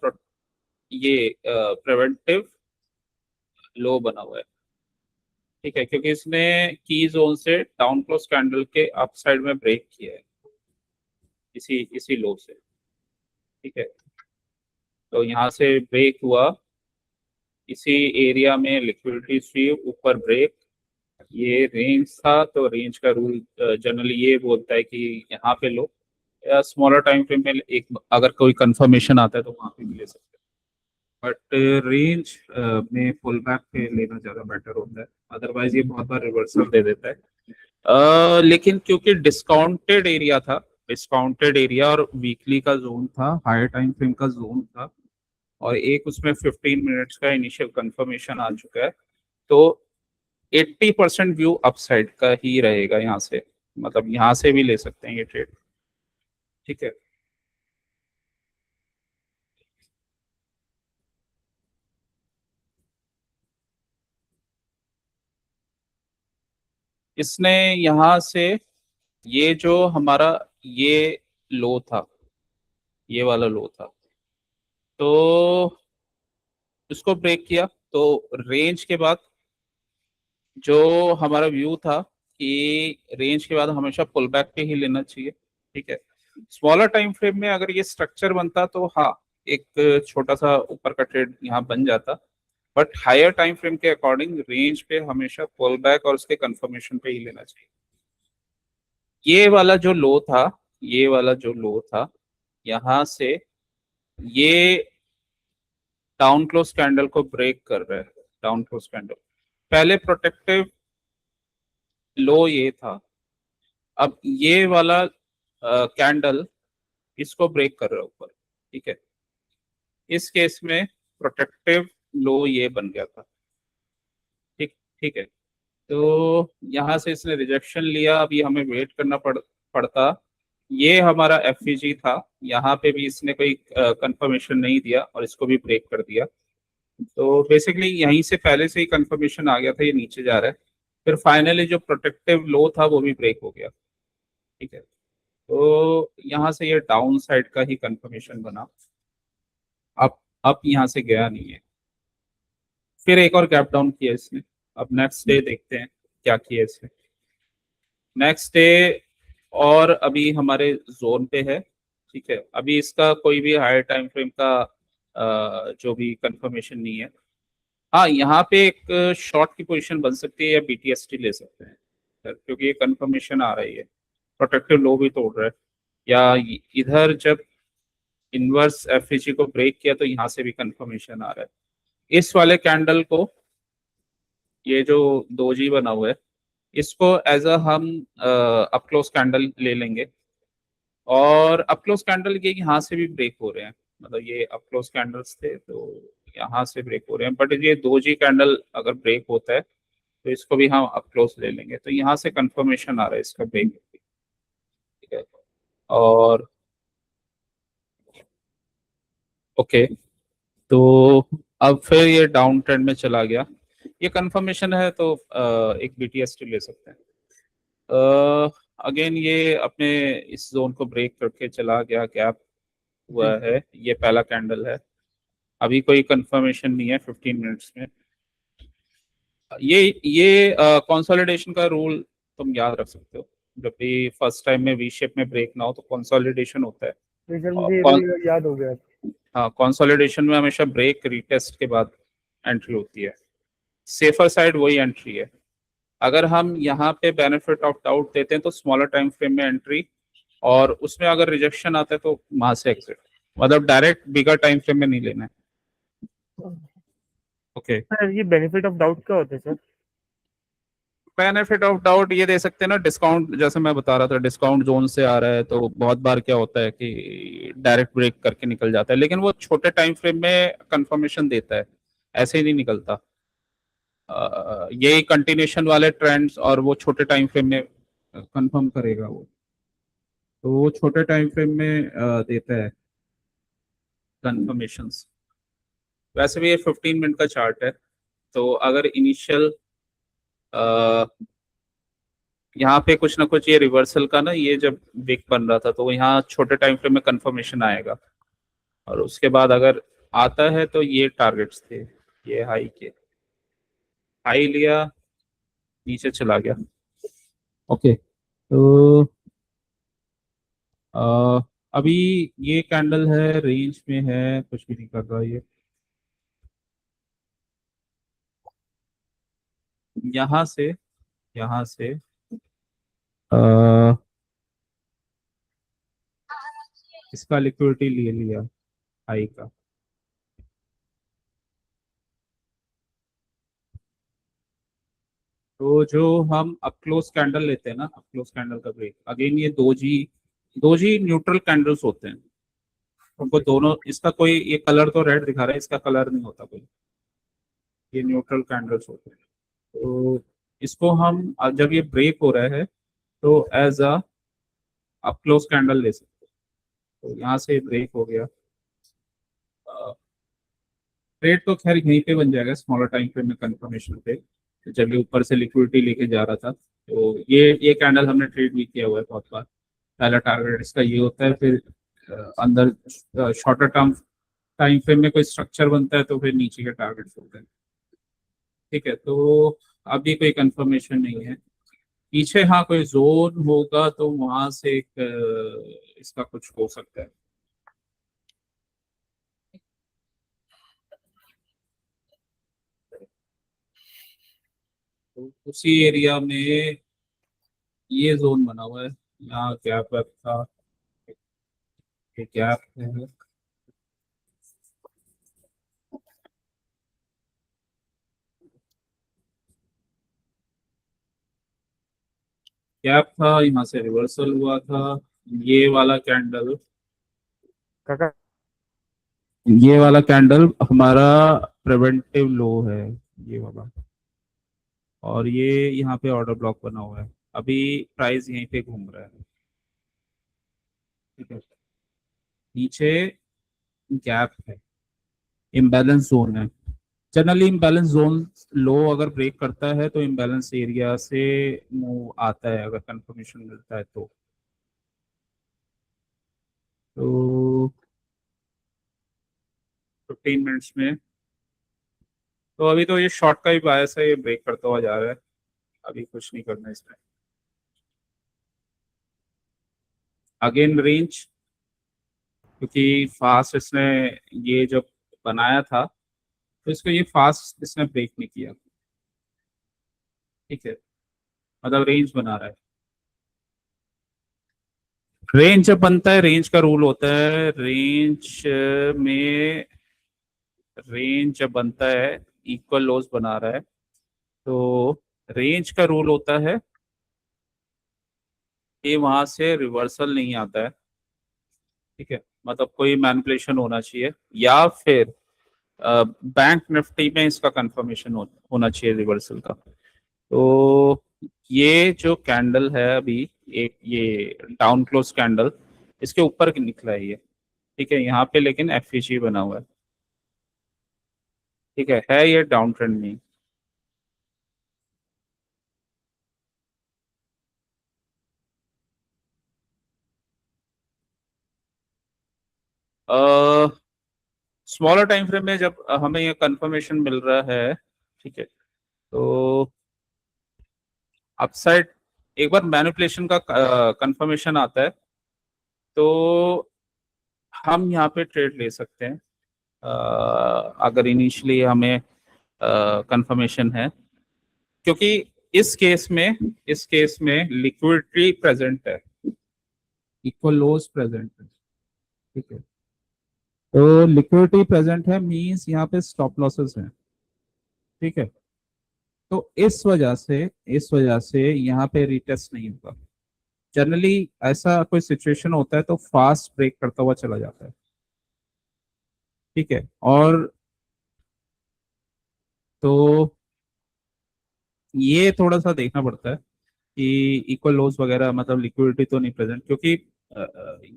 ये प्रिवेंटिव लो बना हुआ है, ठीक है, क्योंकि इसने की जोन से डाउन क्लोज कैंडल के अप साइड में ब्रेक किया है इसी इसी लो से, ठीक है। तो यहाँ से ब्रेक हुआ, इसी एरिया में लिक्विडिटी स्वीप, ऊपर ब्रेक, ये रेंज था, तो रेंज का रूल जनरली ये बोलता है कि यहाँ पे लो, या स्मॉलर टाइम फ्रेम में एक अगर कोई कंफर्मेशन आता है तो वहाँ पे भी ले सकते हैं, बट रेंज में पुल बैक पे लेना ज़्यादा बेटर होता है, अदरवाइज ये बहुत बार रिवर्सल दे देता है। लेकिन क्योंकि डिस्काउंटेड एरिया था, डिस्काउंटेड एरिया और वीकली का जोन था, हायर टाइम फ्रेम का जोन था, और एक उसमें 15 मिनट्स का इनिशियल कंफर्मेशन आ चुका है, तो 80% व्यू अपसाइड का ही रहेगा यहाँ से, मतलब यहाँ से भी ले सकते हैं ये ट्रेड, ठीक है। इसने यहाँ से ये जो हमारा ये लो था, ये वाला लो था, तो इसको ब्रेक किया, तो रेंज के बाद जो हमारा व्यू था कि रेंज के बाद हमेशा पुल बैक पे ही लेना चाहिए, ठीक है। स्मॉलर टाइम फ्रेम में अगर ये स्ट्रक्चर बनता तो हाँ, एक छोटा सा ऊपर का ट्रेड यहाँ बन जाता, बट हायर टाइम फ्रेम के अकॉर्डिंग रेंज पे हमेशा पुल बैक और उसके कंफर्मेशन पे ही लेना चाहिए। ये वाला जो लो था, ये वाला जो लो था, यहाँ से ये डाउन क्लोज कैंडल को ब्रेक कर रहा है, डाउन क्लोज कैंडल, पहले प्रोटेक्टिव लो ये था, अब ये वाला कैंडल इसको ब्रेक कर रहा है ऊपर, ठीक है। इस केस में प्रोटेक्टिव लो ये बन गया था, ठीक ठीक है। तो यहाँ से इसने रिजेक्शन लिया, अभी हमें वेट करना पड़ता। ये हमारा एफईजी था, यहाँ पे भी इसने कोई कंफर्मेशन नहीं दिया और इसको भी ब्रेक कर दिया, तो बेसिकली यहीं से पहले से ही कंफर्मेशन आ गया था ये नीचे जा रहा है, फिर फाइनली जो प्रोटेक्टिव लो था वो भी ब्रेक हो गया, ठीक है। तो यहाँ से ये डाउन साइड का ही कंफर्मेशन बना, अब यहाँ से गया नहीं है, फिर एक और गैप डाउन किया इसने। अब नेक्स्ट डे देखते हैं क्या किया इसने, नेक्स्ट डे, और अभी हमारे जोन पे है, ठीक है। अभी इसका कोई भी हायर टाइम फ्रेम का जो भी कंफर्मेशन नहीं है। हाँ, यहाँ पे एक शॉर्ट की पोजीशन बन सकती है या बीटीएसटी ले सकते हैं सर, क्योंकि ये कंफर्मेशन आ रही है, प्रोटेक्टिव लो भी तोड़ रहा है, या इधर जब इनवर्स एफईजी को ब्रेक किया तो यहाँ से भी कंफर्मेशन आ रहा है। इस वाले कैंडल को, ये जो दोजी बना हुआ है, इसको एज अ हम अप क्लोज कैंडल ले लेंगे, और अप क्लोज कैंडल ये यहाँ से भी ब्रेक हो रहे हैं, मतलब ये अप क्लोज कैंडल्स थे तो यहाँ से ब्रेक हो रहे हैं, बट ये दोजी कैंडल अगर ब्रेक होता है तो इसको भी हम अप क्लोज ले लेंगे, तो यहाँ से कंफर्मेशन आ रहा है इसका ब्रेक, ठीक है। और ओके, तो अब फिर ये डाउन ट्रेंड में चला गया, ये कंफर्मेशन है तो एक बीटीएसटी ले सकते हैं। अगेन ये अपने इस जोन को ब्रेक करके चला गया, गैप हुआ जी। है, ये पहला कैंडल है, अभी कोई कंफर्मेशन नहीं है 15 मिनट्स में। ये कंसोलिडेशन का रूल तुम याद रख सकते हो, जब भी फर्स्ट टाइम में वी शेप में ब्रेक ना हो तो कंसोलिडेशन होता है। तो सर और मुझे ये भी याद हो गया। हाँ, कंसोलिडेशन में हमेशा ब्रेक रीटेस्ट के बाद एंट्री होती है। सेफर साइड वही एंट्री है। अगर हम यहाँ पे बेनिफिट ऑफ डाउट देते हैं तो स्मॉलर टाइम फ्रेम में एंट्री, और उसमें अगर रिजेक्शन आता है तो वहां से एग्जिट, मतलब डायरेक्ट बिगर टाइम फ्रेम में नहीं लेना है। ओके, सर ये बेनिफिट ऑफ डाउट क्या होता है सर? बेनिफिट ऑफ डाउट ये दे सकते हैं ना, डिस्काउंट जैसे मैं बता रहा था, डिस्काउंट जोन से आ रहा है तो बहुत बार क्या होता है कि डायरेक्ट ब्रेक करके निकल जाता है, लेकिन वो छोटे टाइम फ्रेम में कंफर्मेशन देता है, ऐसे ही नहीं निकलता। यही कंटिन्यूशन वाले ट्रेंड्स और वो छोटे टाइम फ्रेम में कंफर्म करेगा वो, तो वो छोटे टाइम फ्रेम में देता है कंफर्मेशंस। वैसे भी ये 15 मिनट का चार्ट है, तो अगर इनिशियल यहाँ पे कुछ ना कुछ ये रिवर्सल का ना, ये जब विक बन रहा था तो यहाँ छोटे टाइम फ्रेम में कंफर्मेशन आएगा, और उसके बाद अगर आता है तो ये टारगेट्स थे, ये हाई के, हाई लिया, नीचे चला गया। ओके, तो अ, अभी ये कैंडल है, रेंज में है, कुछ भी नहीं कर रहा ये। यहाँ से, यहाँ से इसका लिक्विडिटी ले लिया हाई का। तो जो हम अप क्लोज कैंडल लेते हैं ना, अप क्लोज कैंडल का ब्रेक अगेन, ये दो जी न्यूट्रल कैंडल्स होते हैं। उनको दोनों, इसका कोई, ये कलर तो रेड दिखा रहा है, इसका कलर नहीं होता कोई, ये न्यूट्रल कैंडल्स होते हैं। तो इसको हम जब ये ब्रेक हो रहा है तो as a up close candle ले सकते हैं। तो यहाँ से ब्रेक हो गया, ट्रेड तो खैर यहीं पे बन जाएगा स्मॉलर टाइम फ्रेम में कंफर्मेशन पे। तो जब ये ऊपर से लिक्विडिटी लेके जा रहा था तो ये कैंडल हमने ट्रेड भी किया हुआ है बहुत बार। पहला टारगेट इसका ये होता है, फिर अंदर शॉर्टर टर्म टाइम फ्रेम में कोई स्ट्रक्चर बनता है तो फिर नीचे के टारगेट्स होते हैं। ठीक है, तो अभी कोई कंफर्मेशन नहीं है पीछे। हाँ, कोई जोन होगा तो वहां से एक इसका कुछ हो सकता है। तो उसी एरिया में ये जोन बना हुआ है, यहाँ गैप वैप था, ये गैप है। गैप था, यहाँ से रिवर्सल हुआ था। ये वाला कैंडल, काका ये वाला कैंडल हमारा प्रिवेंटिव लो है, ये वाला। और ये यहाँ पे ऑर्डर ब्लॉक बना हुआ है, अभी प्राइस यहीं पे घूम रहा है। ठीक है, नीचे गैप है, इम्बैलेंस जोन है। जनरली इम्बैलेंस जोन लो अगर ब्रेक करता है तो इम्बैलेंस एरिया से मूव आता है, अगर कंफर्मेशन मिलता है तो 15 मिनट्स में। तो अभी तो ये शॉर्ट का ही बायस है, ये ब्रेक करता हुआ जा रहा है, अभी कुछ नहीं करना इसमें। अगेन रेंज, क्योंकि फास्ट इसने ये जब बनाया था तो इसको ये फास्ट इसने ब्रेक नहीं किया। ठीक है, मतलब रेंज बना रहा है। रेंज जब बनता है, रेंज का रूल होता है, में रेंज जब बनता है, इक्वल लोज बना रहा है, तो रेंज का रूल होता है कि वहां से रिवर्सल नहीं आता है। ठीक है, मतलब कोई मैनिपुलेशन होना चाहिए, या फिर बैंक निफ्टी में इसका कंफर्मेशन होना चाहिए रिवर्सल का। तो ये जो कैंडल है अभी, एक ये डाउन क्लोज कैंडल, इसके ऊपर निकला है ये। ठीक है, यहाँ पे लेकिन एफईजी बना हुआ है। ठीक है ये डाउन ट्रेंड में। स्मॉलर टाइम फ्रेम में जब हमें ये कंफर्मेशन मिल रहा है, ठीक है, तो अपसाइड एक बार मैनिपुलेशन का कंफर्मेशन आता है तो हम यहाँ पे ट्रेड ले सकते हैं, अगर इनिशियली हमें कंफर्मेशन है, क्योंकि इस केस में लिक्विडिटी प्रेजेंट है, इक्वल लॉस प्रेजेंट है। ठीक है, तो लिक्विडिटी प्रेजेंट है मींस यहाँ पे स्टॉप लॉसेस हैं। ठीक है, तो इस वजह से यहाँ पे रिटेस्ट नहीं होगा। जनरली ऐसा कोई सिचुएशन होता है तो फास्ट ब्रेक करता हुआ चला जाता है। ठीक है, और तो ये थोड़ा सा देखना पड़ता है कि इक्वल लॉस वगैरह, मतलब लिक्विडिटी तो नहीं प्रेजेंट, क्योंकि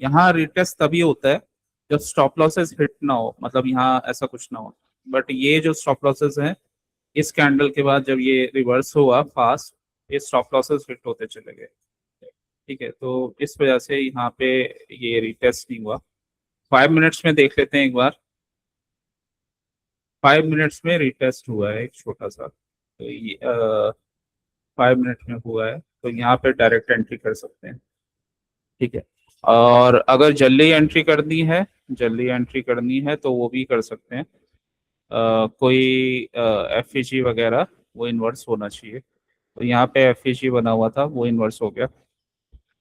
यहाँ रिटेस्ट तभी होता है जब स्टॉप लॉसेस हिट ना हो, मतलब यहाँ ऐसा कुछ ना हो। बट ये जो स्टॉप लॉसेस हैं, इस कैंडल के बाद जब ये रिवर्स हुआ फास्ट, ये स्टॉप लॉसेस हिट होते चले गए। ठीक है, तो इस वजह से यहाँ पे ये रिटेस्ट नहीं हुआ। 5 मिनट्स में देख लेते हैं एक बार। 5 मिनट्स में रिटेस्ट हुआ है एक छोटा सा, तो ये 5 मिनट में हुआ है, तो यहाँ पे डायरेक्ट एंट्री कर सकते हैं। ठीक है, और अगर जल्दी एंट्री करनी है तो वो भी कर सकते हैं। कोई एफ वगैरह, वो इन्वर्स होना चाहिए। तो यहाँ पे एफ बना हुआ था, वो इन्वर्स हो गया।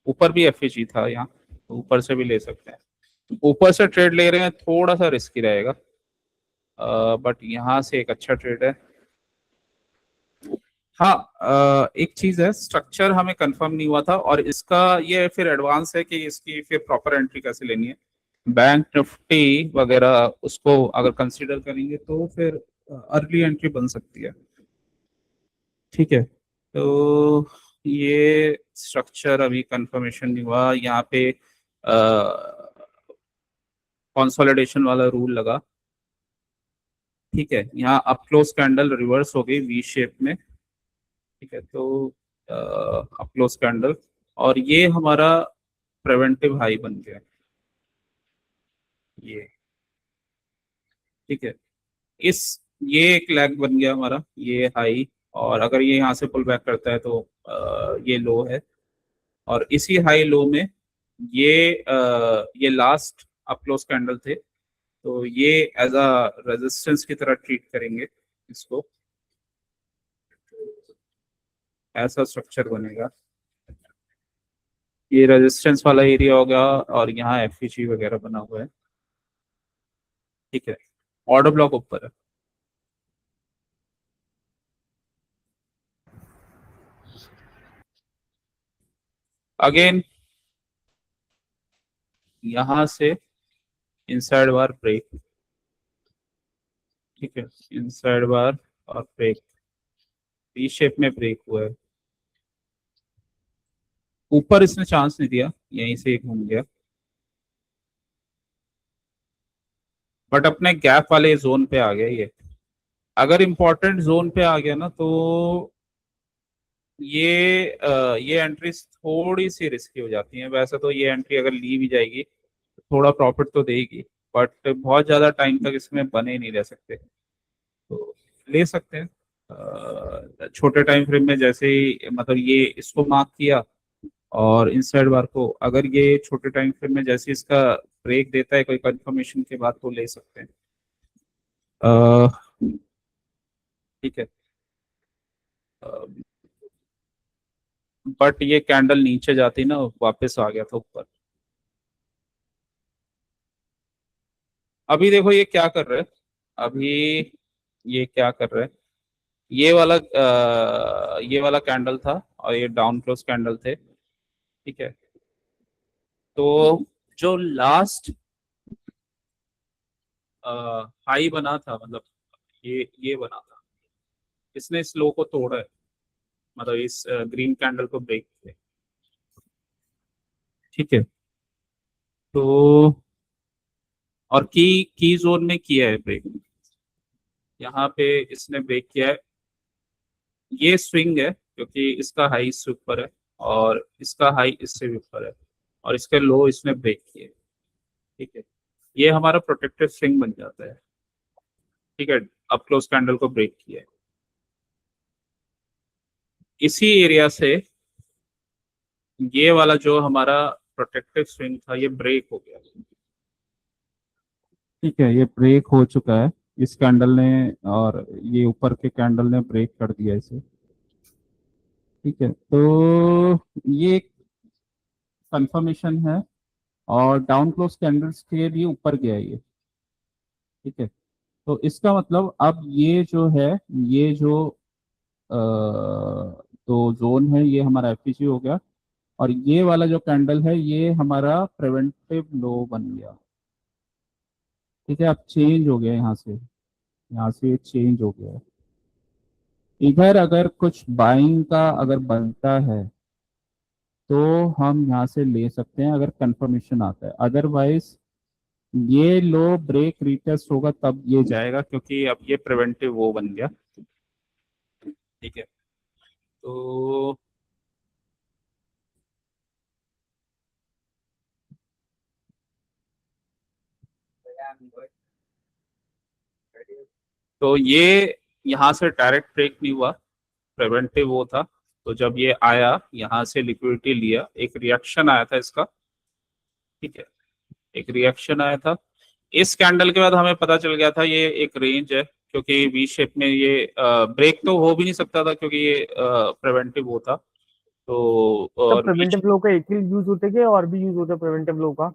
ऊपर भी एफ था यहाँ, तो ऊपर से भी ले सकते हैं। ऊपर से ट्रेड ले रहे हैं, थोड़ा सा रिस्की रहेगा, बट यहाँ से एक अच्छा ट्रेड है। हाँ, एक चीज है, स्ट्रक्चर हमें कंफर्म नहीं हुआ था, और इसका ये फिर एडवांस है कि इसकी फिर प्रॉपर एंट्री कैसे लेनी है। बैंक निफ्टी वगैरह उसको अगर कंसीडर करेंगे तो फिर अर्ली एंट्री बन सकती है। ठीक है, तो ये स्ट्रक्चर अभी कंफर्मेशन नहीं हुआ। यहाँ पे कंसोलिडेशन वाला रूल लगा। ठीक है, यहाँ अप क्लोज कैंडल रिवर्स हो गई वी शेप में। ठीक है, तो अप क्लोज कैंडल, और ये हमारा प्रिवेंटिव हाई बन गया ये। ठीक है, इस ये एक लैग बन गया हमारा, ये हाई, और अगर ये यहाँ से पुल बैक करता है तो ये लो है, और इसी हाई लो में ये लास्ट अप क्लोज कैंडल थे, तो ये एज अ रेजिस्टेंस की तरह ट्रीट करेंगे इसको। ऐसा स्ट्रक्चर बनेगा, ये रेजिस्टेंस वाला एरिया होगा, और यहाँ एफ वगैरह बना हुआ है। ठीक है, ऑर्डर ब्लॉक ऊपर है। अगेन यहाँ से इनसाइड बार ब्रेक। ठीक है, इनसाइड बार और ब्रेक, वी शेप में ब्रेक हुआ है। ऊपर इसने चांस नहीं दिया, यहीं से घूम गया, बट अपने गैप वाले जोन पे आ गया ये। अगर इंपॉर्टेंट जोन पे आ गया ना, तो ये एंट्रीज थोड़ी सी रिस्की हो जाती हैं। वैसे तो ये एंट्री अगर ली भी जाएगी तो थोड़ा प्रॉफिट तो देगी, बट बहुत ज्यादा टाइम तक इसमें बने नहीं रह सकते, तो ले सकते हैं छोटे टाइम फ्रेम में। जैसे ही मतलब ये इसको मार्क किया, और इनसाइड बार को अगर ये छोटे टाइम फ्रेम में जैसे इसका ब्रेक देता है कोई कंफर्मेशन के बाद, तो ले सकते हैं। अ, ठीक है, बट ये कैंडल नीचे जाती ना, वापस आ गया था ऊपर। अभी देखो ये क्या कर रहे हैं, अभी ये क्या कर रहे हैं, ये वाला कैंडल था, और ये डाउन क्लोज कैंडल थे। ठीक है, तो जो लास्ट हाई बना था, मतलब ये बना था, इसने इस लो को तोड़ा है, मतलब इस ग्रीन कैंडल को ब्रेक किया। ठीक है, तो और की जोन में किया है ब्रेक, यहाँ पे इसने ब्रेक किया है। ये स्विंग है क्योंकि इसका हाई इससे ऊपर है, और इसका हाई इससे भी ऊपर है, और इसके लो इसने ब्रेक किए। ठीक है, ये हमारा प्रोटेक्टेड स्विंग बन जाता है। ठीक है, अप क्लोज कैंडल को ब्रेक किया है, इसी एरिया से ये वाला जो हमारा प्रोटेक्टिव स्विंग था ये ब्रेक हो गया। ठीक है, ये ब्रेक हो चुका है इस कैंडल ने, और ये ऊपर के कैंडल ने ब्रेक कर दिया इसे। ठीक है, तो ये कंफर्मेशन है, और डाउन क्लोज कैंडल्स के लिए ऊपर गया ये। ठीक है, तो इसका मतलब अब ये जो है, ये जो तो जोन है ये हमारा एफईजी हो गया, और ये वाला जो कैंडल है ये हमारा प्रिवेंटिव लो बन गया। ठीक है, अब चेंज हो गया यहाँ से चेंज हो गया है। इधर अगर कुछ बाइंग का अगर बनता है तो हम यहाँ से ले सकते हैं अगर कंफर्मेशन आता है, अदरवाइज ये लो ब्रेक रीटेस्ट होगा तब ये जाएगा, क्योंकि अब ये प्रिवेंटिव वो बन गया। ठीक है, तो ये यहाँ से डायरेक्ट ब्रेक नहीं हुआ, प्रिवेंटिव वो था। तो जब ये आया यहाँ से लिक्विडिटी लिया, एक रिएक्शन आया था इसका। ठीक है, एक रिएक्शन आया था, इस कैंडल के बाद हमें पता चल गया था ये एक रेंज है, क्योंकि वी शेप में ये ब्रेक तो हो भी नहीं सकता था, क्योंकि ये प्रिवेंटिव वो था। तो तब और प्रिवेंटिव लो का एक ही यूज होता है कि और भी यूज होता है प्रिवेंटिव लो का?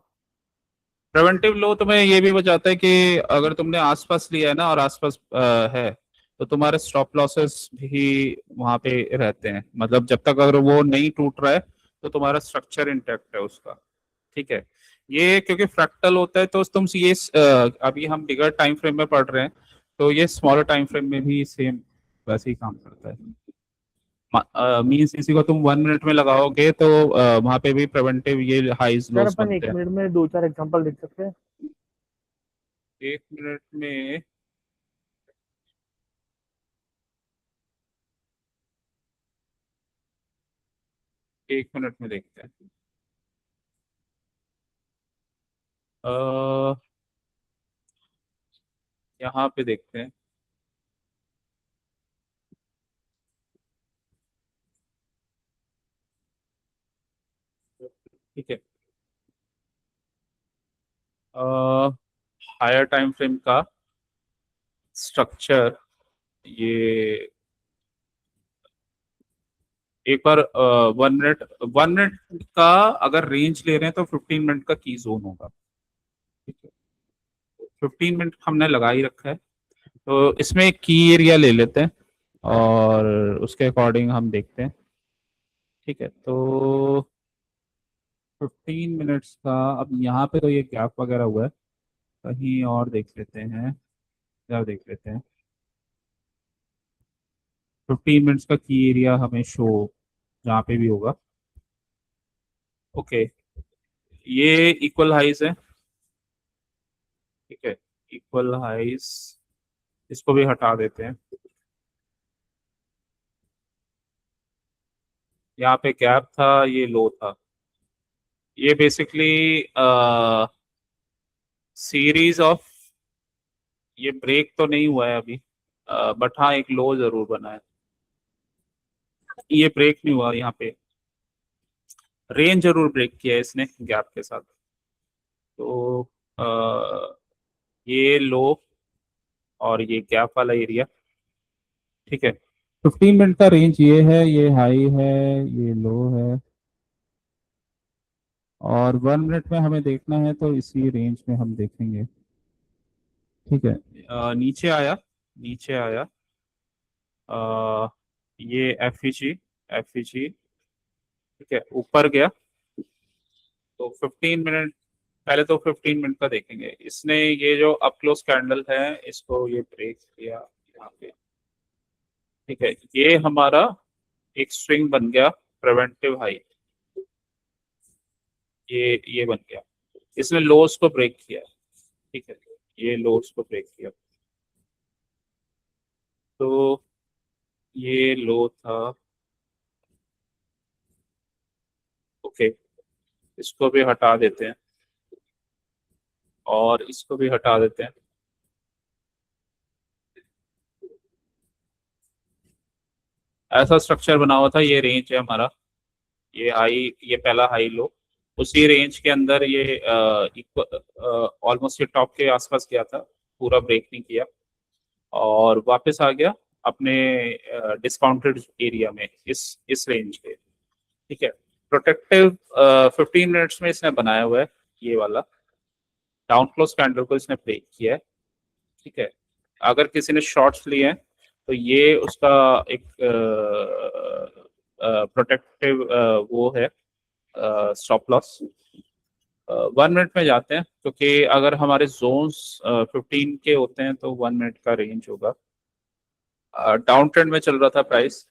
प्रिवेंटिव लो तुम्हें ये भी बचाता है कि अगर तुमने आसपास लिया है ना और आसपास है, तो तुम्हारे स्टॉप लॉसेस भी वहां पे रहते हैं, मतलब जब तक अगर वो नहीं टूट रहा है तो तुम्हारा स्ट्रक्चर इंटैक्ट है उसका। ठीक है, ये क्योंकि फ्रैक्टल होता है तो तुम ये अभी हम बिगर टाइम फ्रेम में पढ़ रहे हैं, तो ये स्मॉलर टाइम फ्रेम में भी सेम वैसे ही काम करता है। मीन्स इसी को तुम 1 मिनट में लगाओगे तो वहां पे भी प्रिवेंटिव ये हाइज सर लोस अपन एक बनते हैं। मिनट में दो चार एग्जांपल देख सकते हैं? 1 मिनट में 1 मिनट में देखते हैं। अ, यहाँ पे देखते हैं। ठीक है, हायर टाइम फ्रेम का स्ट्रक्चर, ये एक बार 1 मिनट का अगर रेंज ले रहे हैं तो 15 मिनट का की जोन होगा। ठीक है, 15 मिनट हमने लगा ही रखा है, तो इसमें एक की एरिया ले लेते हैं और उसके अकॉर्डिंग हम देखते हैं। ठीक है, तो 15 मिनट्स का, अब यहाँ पे तो ये गैप वगैरह हुआ है, कहीं और देख लेते हैं, क्या देख लेते हैं। 15 मिनट्स का की एरिया हमें शो जहाँ पे भी होगा। ओके, ये इक्वल हाइज है। ठीक है, इक्वल हाइज, इसको भी हटा देते हैं। यहाँ पे गैप था, ये लो था, ये बेसिकली सीरीज ऑफ, ये ब्रेक तो नहीं हुआ है अभी, बट हाँ एक लो जरूर बना है। ये ब्रेक नहीं हुआ, यहाँ पे रेंज जरूर ब्रेक किया है इसने गैप के साथ। तो ये लो और ये गैप वाला एरिया। ठीक है, 15 मिनट का रेंज ये है, ये हाई है, ये लो है, और 1 मिनट में हमें देखना है तो इसी रेंज में हम देखेंगे। ठीक है, नीचे आया, नीचे आया, अ, ये एफ ई जी। ठीक है, ऊपर गया, तो 15 मिनट, पहले तो 15 मिनट का देखेंगे। इसने ये जो अप क्लोज कैंडल है इसको ये ब्रेक किया यहाँ पे। ठीक है, ये हमारा एक स्विंग बन गया, प्रिवेंटिव हाई, ये बन गया, इसने लोस को ब्रेक किया। ठीक है, ये लोस को ब्रेक किया, तो ये लो था। ओके, इसको भी हटा देते हैं और इसको भी हटा देते हैं। ऐसा स्ट्रक्चर बना हुआ था, ये रेंज है हमारा। ये पहला हाई लो, उसी रेंज के अंदर ये ऑलमोस्ट ये टॉप के आसपास गया था, पूरा ब्रेक नहीं किया और वापस आ गया अपने डिस्काउंटेड एरिया में, इस रेंज के। ठीक है, प्रोटेक्टिव 15 मिनट्स में इसने बनाया हुआ है ये वाला डाउन क्लोज कैंडल को, इसने ब्रेक किया है। ठीक है, अगर किसी ने शॉर्ट्स लिए हैं तो ये उसका एक प्रोटेक्टिव वो है स्टॉप लॉस। 1 मिनट में जाते हैं, क्योंकि अगर हमारे जोन्स 15 के होते हैं तो 1 मिनट का रेंज होगा। डाउन ट्रेंड में चल रहा था प्राइस,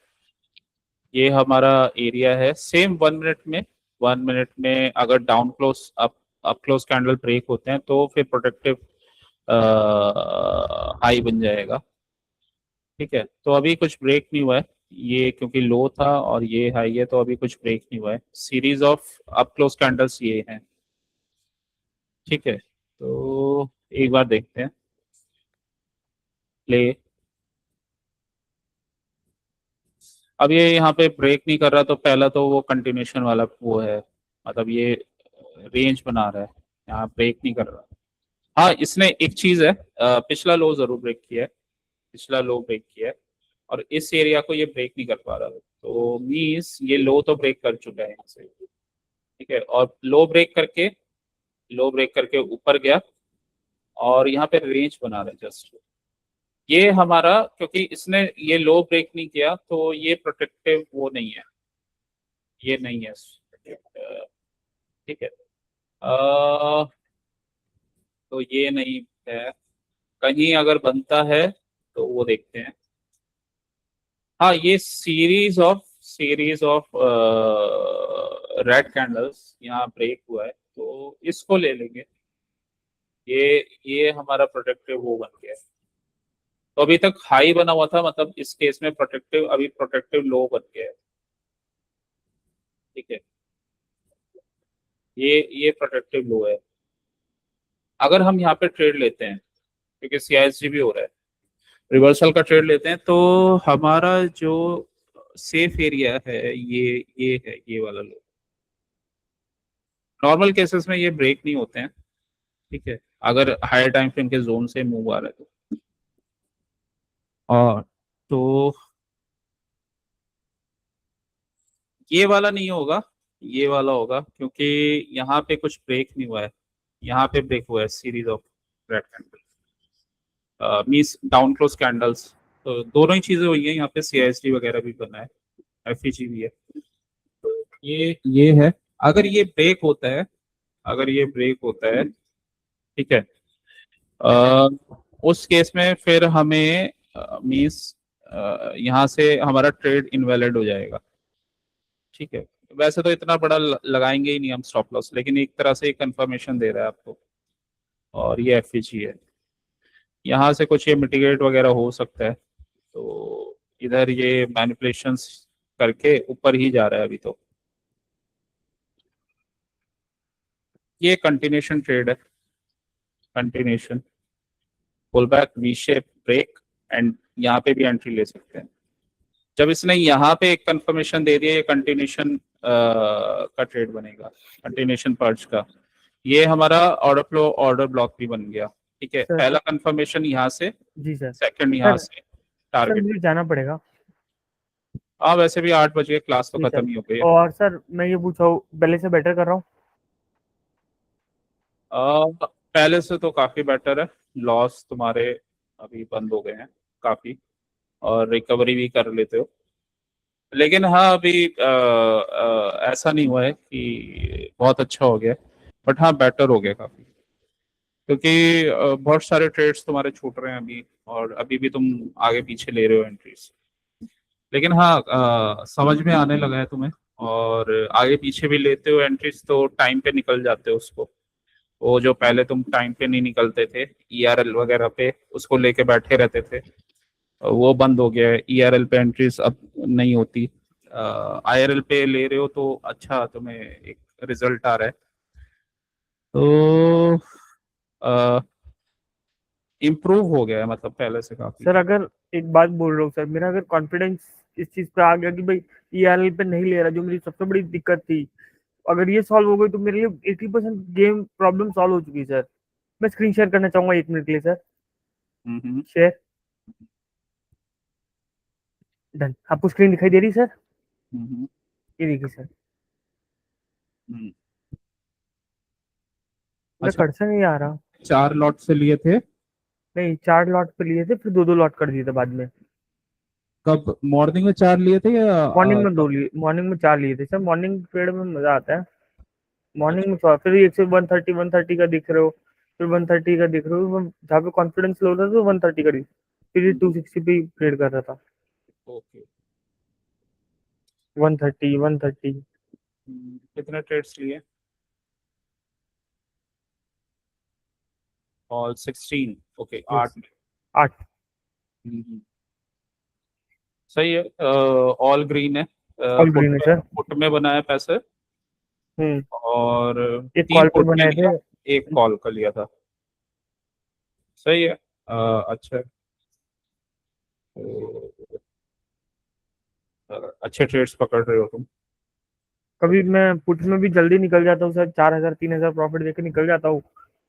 ये हमारा एरिया है सेम 1 मिनट में। 1 मिनट में अगर down close up close candle break होते हैं तो फिर प्रोटेक्टिव हाई बन जाएगा। ठीक है, तो अभी कुछ ब्रेक नहीं हुआ है ये, क्योंकि लो था और ये हाई है, तो अभी कुछ ब्रेक नहीं हुआ है। Series of up close candles ये हैं। ठीक है, तो एक बार देखते हैं प्ले। अब ये यहाँ पे ब्रेक नहीं कर रहा, तो पहला तो वो कंटिन्यूशन वाला वो है, मतलब ये रेंज बना रहा है, यहाँ ब्रेक नहीं कर रहा। हाँ, इसने एक चीज है, पिछला लो जरूर ब्रेक किया है, पिछला लो ब्रेक किया है और इस एरिया को ये ब्रेक नहीं कर पा रहा, तो मीन्स ये लो तो ब्रेक कर चुका है यहाँ से। ठीक है, और लो ब्रेक करके ऊपर गया और यहाँ पे रेंज बना रहा है जस्ट। ये हमारा, क्योंकि इसने ये लो ब्रेक नहीं किया तो ये प्रोटेक्टिव वो नहीं है, ये नहीं है। ठीक है, तो ये नहीं है, कहीं अगर बनता है तो वो देखते हैं। हाँ, ये सीरीज ऑफ रेड कैंडल्स यहाँ ब्रेक हुआ है, तो इसको ले लेंगे। ये हमारा प्रोटेक्टिव वो बन गया है। तो अभी तक हाई बना हुआ था, मतलब इस केस में प्रोटेक्टिव, अभी प्रोटेक्टिव लो बन गया है। ठीक है, ये प्रोटेक्टिव लो है। अगर हम यहाँ पे ट्रेड लेते हैं, क्योंकि सीआईएसजी भी हो रहा है, रिवर्सल का ट्रेड लेते हैं, तो हमारा जो सेफ एरिया है ये है, ये वाला लो। नॉर्मल केसेस में ये ब्रेक नहीं होते हैं। ठीक है, अगर हायर टाइम फ्रेम के जोन से मूव आ रहा है तो। और तो ये वाला नहीं होगा, ये वाला होगा, क्योंकि यहाँ पे कुछ ब्रेक नहीं हुआ है, यहाँ पे ब्रेक हुआ है series of red candle, means down close candles. तो दोनों ही चीजें हुई हैं यहाँ पे, सीआईएसडी वगैरह भी बना है, एफईजी भी है। तो ये है, अगर ये ब्रेक होता है, अगर ये ब्रेक होता है, ठीक है, अ, उस केस में फिर हमें मींस यहाँ से हमारा ट्रेड इनवैलिड हो जाएगा। ठीक है, वैसे तो इतना बड़ा लगाएंगे ही नहीं हम स्टॉप लॉस, लेकिन एक तरह से कंफर्मेशन दे रहा है आपको। और ये एफईजी है, यहाँ से कुछ ये मिटिगेट वगैरह हो सकता है, तो इधर ये मैनिपुलेशंस करके ऊपर ही जा रहा है अभी तो। ये कंटिन्यूशन ट्रेड है, continuation pull back V shape break, and यहाँ पे भी एंट्री ले सकते हैं। जब इसने यहाँ पे एक कंफर्मेशन दे दिया, ये कंटिन्यूशन का ट्रेड बनेगा, कंटिन्यूशन पर्च का। ये हमारा ऑर्डर फ्लो ऑर्डर ब्लॉक भी बन गया। ठीक है, सर पहला कंफर्मेशन यहाँ से, जी सर। सेकंड यहाँ सर से सर टारगेट। मुझे जाना पड़ेगा। हाँ, वैसे भी 8 बजे क्लास तो जी खत्म सर। ही हो गई है। और सर मैं ये पूछा हूँ, पहले से बेटर कर रहा हूँ? पहले से तो काफी बेटर है, लॉस तुम्हारे अभी बंद हो गए हैं काफी, और रिकवरी भी कर लेते हो। लेकिन हाँ, अभी ऐसा नहीं हुआ है कि बहुत अच्छा हो गया, बट हाँ बेटर हो गया काफी, क्योंकि बहुत सारे ट्रेड्स तुम्हारे छूट रहे हैं अभी, और अभी भी तुम आगे पीछे ले रहे हो एंट्रीज। लेकिन हाँ, समझ में आने लगा है तुम्हें, और आगे पीछे भी लेते हो एंट्रीज तो टाइम पे निकल जाते हो उसको। वो जो पहले तुम टाइम पे नहीं निकलते थे ईआरएल वगैरह पे, उसको लेके बैठे रहते थे, वो बंद हो गया है। ईआरएल पे एंट्रीज अब नहीं होती, आईआरएल पे ले रहे हो तो अच्छा तुम्हें एक रिजल्ट आ रहा है। तो इम्प्रूव हो गया है, मतलब पहले से काफी। सर अगर एक बात बोल रहा हूँ सर, मेरा अगर कॉन्फिडेंस इस चीज पे आ गया कि भाई ईआरएल पे नहीं ले रहा, जो मेरी सबसे बड़ी दिक्कत थी। अगर ये सॉल्व हो गई तो मेरे लिए 80% गेम प्रॉब्लम सॉल्व हो चुकी है सर। मैं स्क्रीन शेयर करना चाहूंगा 1 मिनट के लिए सर। हम्म शेयर डन। आपको स्क्रीन दिखाई दे रही है सर? हम्म ये देखिए सर, हम्म। मैं अच्छा, कर्सर नहीं आ रहा। 4 लॉट से लिए थे? नहीं, 4 लॉट पे लिए थे, फिर 2-2 लॉट कर दिए थे बाद में। कब मॉर्निंग में 4 लिए थे या मॉर्निंग में 2 लिए, मॉर्निंग में 4 लिए थे सर। मॉर्निंग ट्रेड में मजा आता है। मॉर्निंग अच्छा। में फिर एक से 130 का दिख रहे हो, फिर 130 का दिख रहे हो, जहाँ पे कॉन्फिडेंस लो था तो 130 का फिर ये 260 पे ट्रेड कर रहा था। ओके। 130 130। कितने ट्रेड्स लिए? ऑल 16? Okay, yes. 8। 8। सही है। ऑल ग्रीन है। ऑल पुट ग्रीन है में सर। पुट में बनाया पैसे। हम्म। और एक 3 कॉल पे पुट में बनाए लिया, थे। एक कॉल का लिया था। सही है। अच्छा है। तो, अच्छे ट्रेड्स पकड़ रहे हो तुम। कभी मैं पुट में भी जल्दी निकल जाता हूँ सर, 4,000 3,000 प्रॉफिट देके निकल जाता हूँ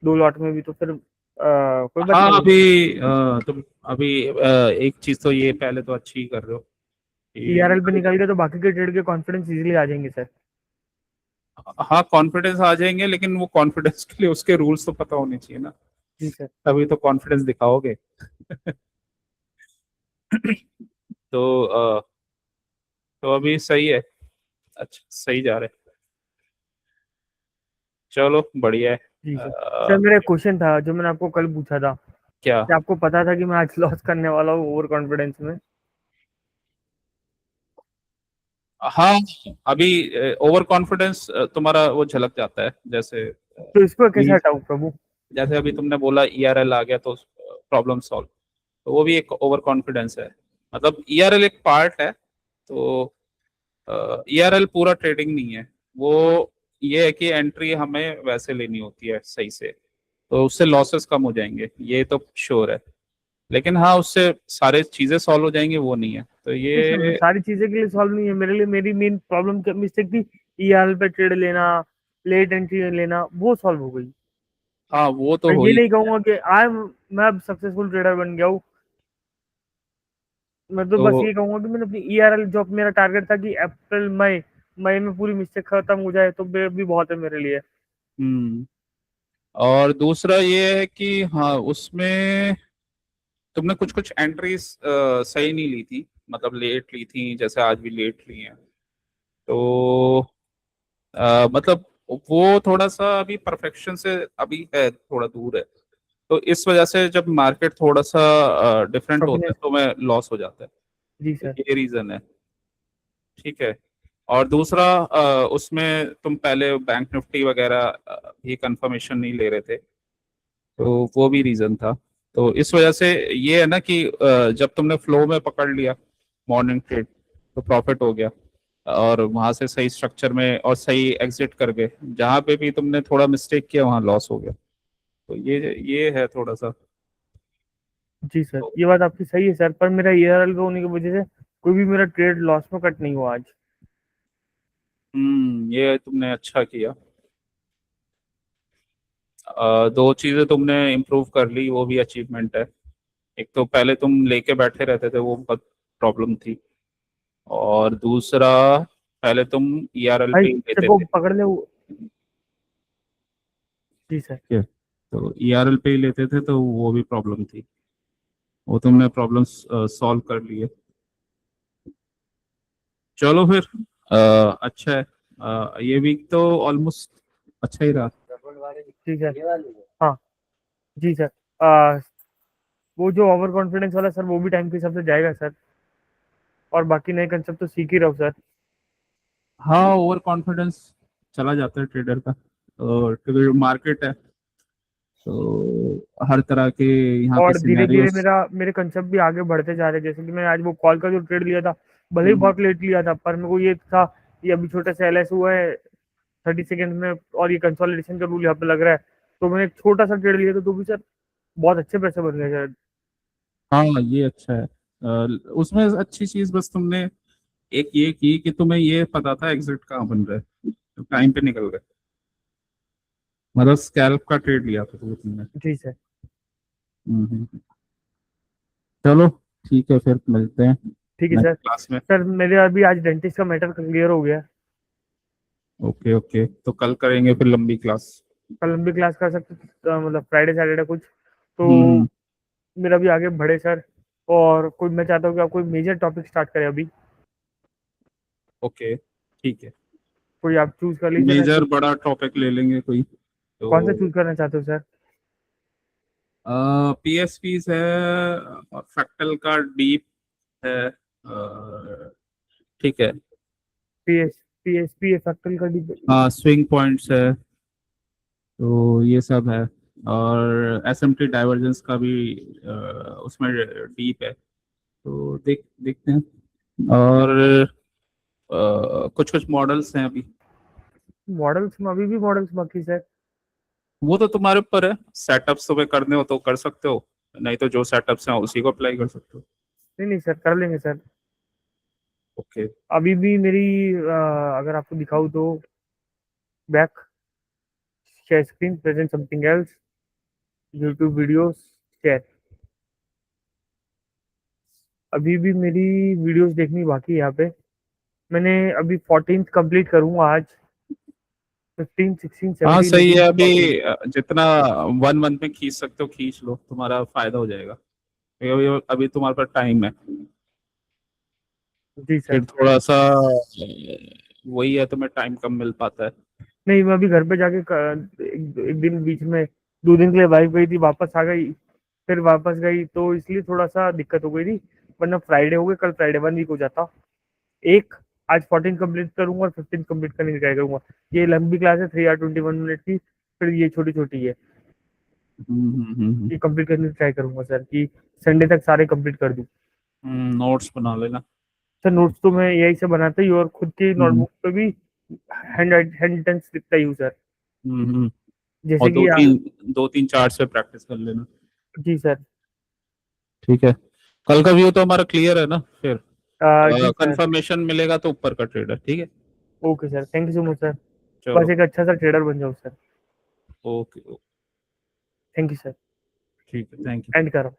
2 लॉट में भी, तो फिर कोई बात हाँ, नहीं। अभी तुम अभी एक चीज तो ये पहले तो अच्छी ही कर रहे हो कि ईआरएल पे निकल गए तो बाकी के ट्रेड के कॉन्फिडेंस इजीली आ जाएंगे सर। हाँ, कॉन्फिडेंस आ जाएंगे, लेकिन वो कॉन्फिडेंस के लिए उसके रूल्स तो पता होने चाहिए ना। जी सर। तभी तो कॉन्फिडेंस दिखाओगे। तो तो अभी सही है। अच्छा, सही जा रहे हैं। चलो, बढ़िया है। जी सर। सर, अ, मेरा एक क्वेश्चन था जो मैंने आपको कल पूछा था। क्या? क्या आपको पता था कि मैं आज लॉस करने वाला हूँ ओवर कॉन्फिडेंस में? हाँ, अभी ओवर कॉन्फिडेंस तुम्हारा वो झलक जाता है, जैसे तो इसको कैसे भी- हटाऊं प्रभु? जैसे अभी तुमने बोला ईआरएल आ गया तो प्रॉब्लम सॉल्व। तो वो भी एक ओवर कॉन्फिडेंस है। मतलब ईआरएल एक पार्ट है। तो ईआरएल पूरा ट्रेडिंग नहीं है वो। ये है कि एंट्री हमें वैसे लेनी होती है सही से, तो उससे लॉसेस कम हो जाएंगे, ये तो श्योर है। लेकिन हाँ, उससे सारे चीजें सॉल्व हो जाएंगी वो नहीं है, तो नहीं सर, ये। सारी चीजें के लिए सॉल्व नहीं है मेरे लिए। मेरी मेन प्रॉब्लम मिस्टेक थी, ईआरएल पे ट्रेड लेना, लेट एंट्री लेना, वो सॉल्व हो गई। हाँ, वो तो मैं हो ये ही। नहीं कहूंगा कि मैं अब सक्सेसफुल ट्रेडर बन गया हूँ। मैं तो तो बस ये कहूंगा कि मैंने अपनी ईआरएल, जो मेरा टारगेट था कि अप्रैल मई मई में पूरी मिस्टेक खत्म हो जाए, तो भी बहुत है मेरे लिए। हम्म और दूसरा ये है कि हाँ, उसमें तुमने कुछ कुछ एंट्रीज सही नहीं ली थी, मतलब लेट ली थी, जैसे आज भी लेट ली हैं। तो मतलब वो थोड़ा सा अभी परफेक्शन से अभी है, थोड़ा दूर है। तो इस वजह से जब मार्केट थोड़ा सा डिफरेंट होता प्रोफिट। है तो मैं लॉस हो जाता है। जी तो सर। ये रीजन है। ठीक है। और दूसरा, उसमें तुम पहले बैंक निफ्टी वगैरह भी कंफर्मेशन नहीं ले रहे थे, तो वो भी रीजन था। तो इस वजह से ये है ना कि जब तुमने फ्लो में पकड़ लिया मॉर्निंग ट्रेड, तो प्रॉफिट हो गया। और वहां से सही स्ट्रक्चर में और सही एग्जिट कर गए। जहां पे भी तुमने थोड़ा मिस्टेक किया वहां लॉस हो गया। तो ये है थोड़ा सा। जी सर, तो, ये बात आपकी सही है सर, पर मेरा ईआरएल पे होने की वजह से कोई भी मेरा ट्रेड लॉस में कट नहीं हुआ आज। ये तुमने अच्छा किया। दो चीजें तुमने इम्प्रूव कर ली, वो भी अचीवमेंट है। एक तो पहले तुम लेके बैठे रहते थे, वो बहुत प्रॉब्लम थी। और दूसरा, पहले तुम ईआरएल भाई पे ही तेरे लेते को थे। पकड़ ले जी सर। ठीक है। तो ईआरएल पे ही लेते थे तो वो भी प्रॉब्लम थी। वो तुमने प्रॉब्लम सॉल्व कर लिए। चलो फिर। अच्छा है। ये वीक तो ऑलमोस्ट अच्छा ही रहा। जी सर। हाँ। जी सर। आ, वो जो ओवर कॉन्फिडेंस वाला सर, वो भी टाइम के हिसाब से जाएगा सर। और बाकी नए कंसेप्ट तो सीख ही रहा हूँ सर। हाँ, ओवर कॉन्फिडेंस चला जाता है ट्रेडर का, और मार्केट है तो हर तरह के यहाँ पे और धीरे धीरे सिनेरियोस। मेरे कंसेप्ट भी आगे बढ़ते जा रहे हैं। जैसे कि मैंने आज वो कॉल का जो ट्रेड लिया था, भले ही बहुत लेट लिया था, पर मेरे को ये था ये अभी छोटा सा एलएस हुआ है 30 सेकेंड में, और ये कंसोलिडेशन का रूल यहाँ पे लग रहा है, तो मैंने एक छोटा सा ट्रेड लिया था, तो भी सर बहुत अच्छे पैसे बन गए सर। हाँ, ये अच्छा है। उसमें अच्छी चीज बस तुमने एक ये की कि तुम्हें ये पता था एग्जिट कहाँ बन रहा है, तो टाइम पे निकल गए। मतलब स्कैल्प का ट्रेड लिया था तुमने। जी सर। हम्म। चलो ठीक है, फिर मिलते हैं ठीक है सर। नेक्स्ट क्लास में। सर मेरे अभी आज डेंटिस्ट का मैटर क्लियर हो गया। ओके ओके, तो कल करेंगे फिर लंबी क्लास। कल लंबी क्लास कर सकते, मतलब फ्राइडे सैटरडे कुछ, तो हम्म। मेरा भी आगे बढ़े सर। और कोई, मैं चाहता हूँ कि आप कोई मेजर टॉपिक स्टार्ट करें अभी। ओके ठीक है, कोई आप चूज कर लीजिए मैं मेजर बड़ा टॉपिक ले लेंगे कोई कौन सा तो। चूज करना चाहते हो सर? पीएसपीस है, और फ्रैक्टल का डीप है। ठीक है। पी एस पी फैक्टल का हाँ, स्विंग पॉइंट्स है, तो ये सब है। और एसएमटी डाइवर्जेंस का भी उसमें डीप है, तो देखते हैं। और कुछ कुछ मॉडल्स हैं अभी। मॉडल्स में अभी भी मॉडल्स बाकी सर। वो तो तुम्हारे ऊपर है, सेटअप्स तुम्हें करने हो तो कर सकते हो, नहीं तो जो सेटअप्स हैं उसी को अप्लाई कर सकते हो। नहीं नहीं सर, कर लेंगे सर। ओके। अभी भी मेरी अगर आपको दिखाऊं तो back share screen present something else, YouTube videos share. अभी भी मेरी वीडियोस देखनी बाकी है यहाँ पे। मैंने अभी 14th कंप्लीट करूंगा आज। 15 16 हाँ 17 सही 18 है, सब अभी बाकी है। जितना 1 मंथ में खींच सकते हो खींच लो, तुम्हारा फायदा हो जाएगा। अभी तुम्हारे पास टाइम है। जी सर। फिर थोड़ा सा वही है, तुम्हें टाइम कम मिल पाता है। नहीं, मैं अभी घर पे जाके एक दिन बीच में 2 दिन के लिए वाइफ गई थी, वापस आ गई, फिर वापस गई, तो इसलिए थोड़ा सा दिक्कत हो गई थी। वरना फ्राइडे हो गए, कल फ्राइडे 1 वीक हो जाता। एक, आज 14 कंप्लीट करूंगा और 15 कंप्लीट करने की ट्राई करूंगा। ये लंबी क्लास है 3 hour 21 minute की, फिर ये छोटी छोटी है। ये कंप्लीट करने की ट्राई करूंगा सर, कि संडे तक सारे कंप्लीट कर दूं। नोट्स बना लेना। सर नोट्स तो मैं यही से बनाता ही हूँ, और खुद की हम्म नोटबुक पे भी हैंड हैंड टेंस लिखता ही हूँ सर। हम्म। और जैसे दो कि तीन दो तीन चार्ट से प्रैक्टिस कर लेना। जी सर। ठीक है, कल का व्यू तो हमारा क्लियर है ना फिर। जी सर। कंफर्मेशन मिलेगा तो ऊपर का ट्रेड है, ठीक है। Okay sir, thank you so much sir. बस चलो। एक अच्छा सा ट्रेडर बन जाओ sir. Okay. Thank you sir. ठीक है, थैंक यू। एंड करो।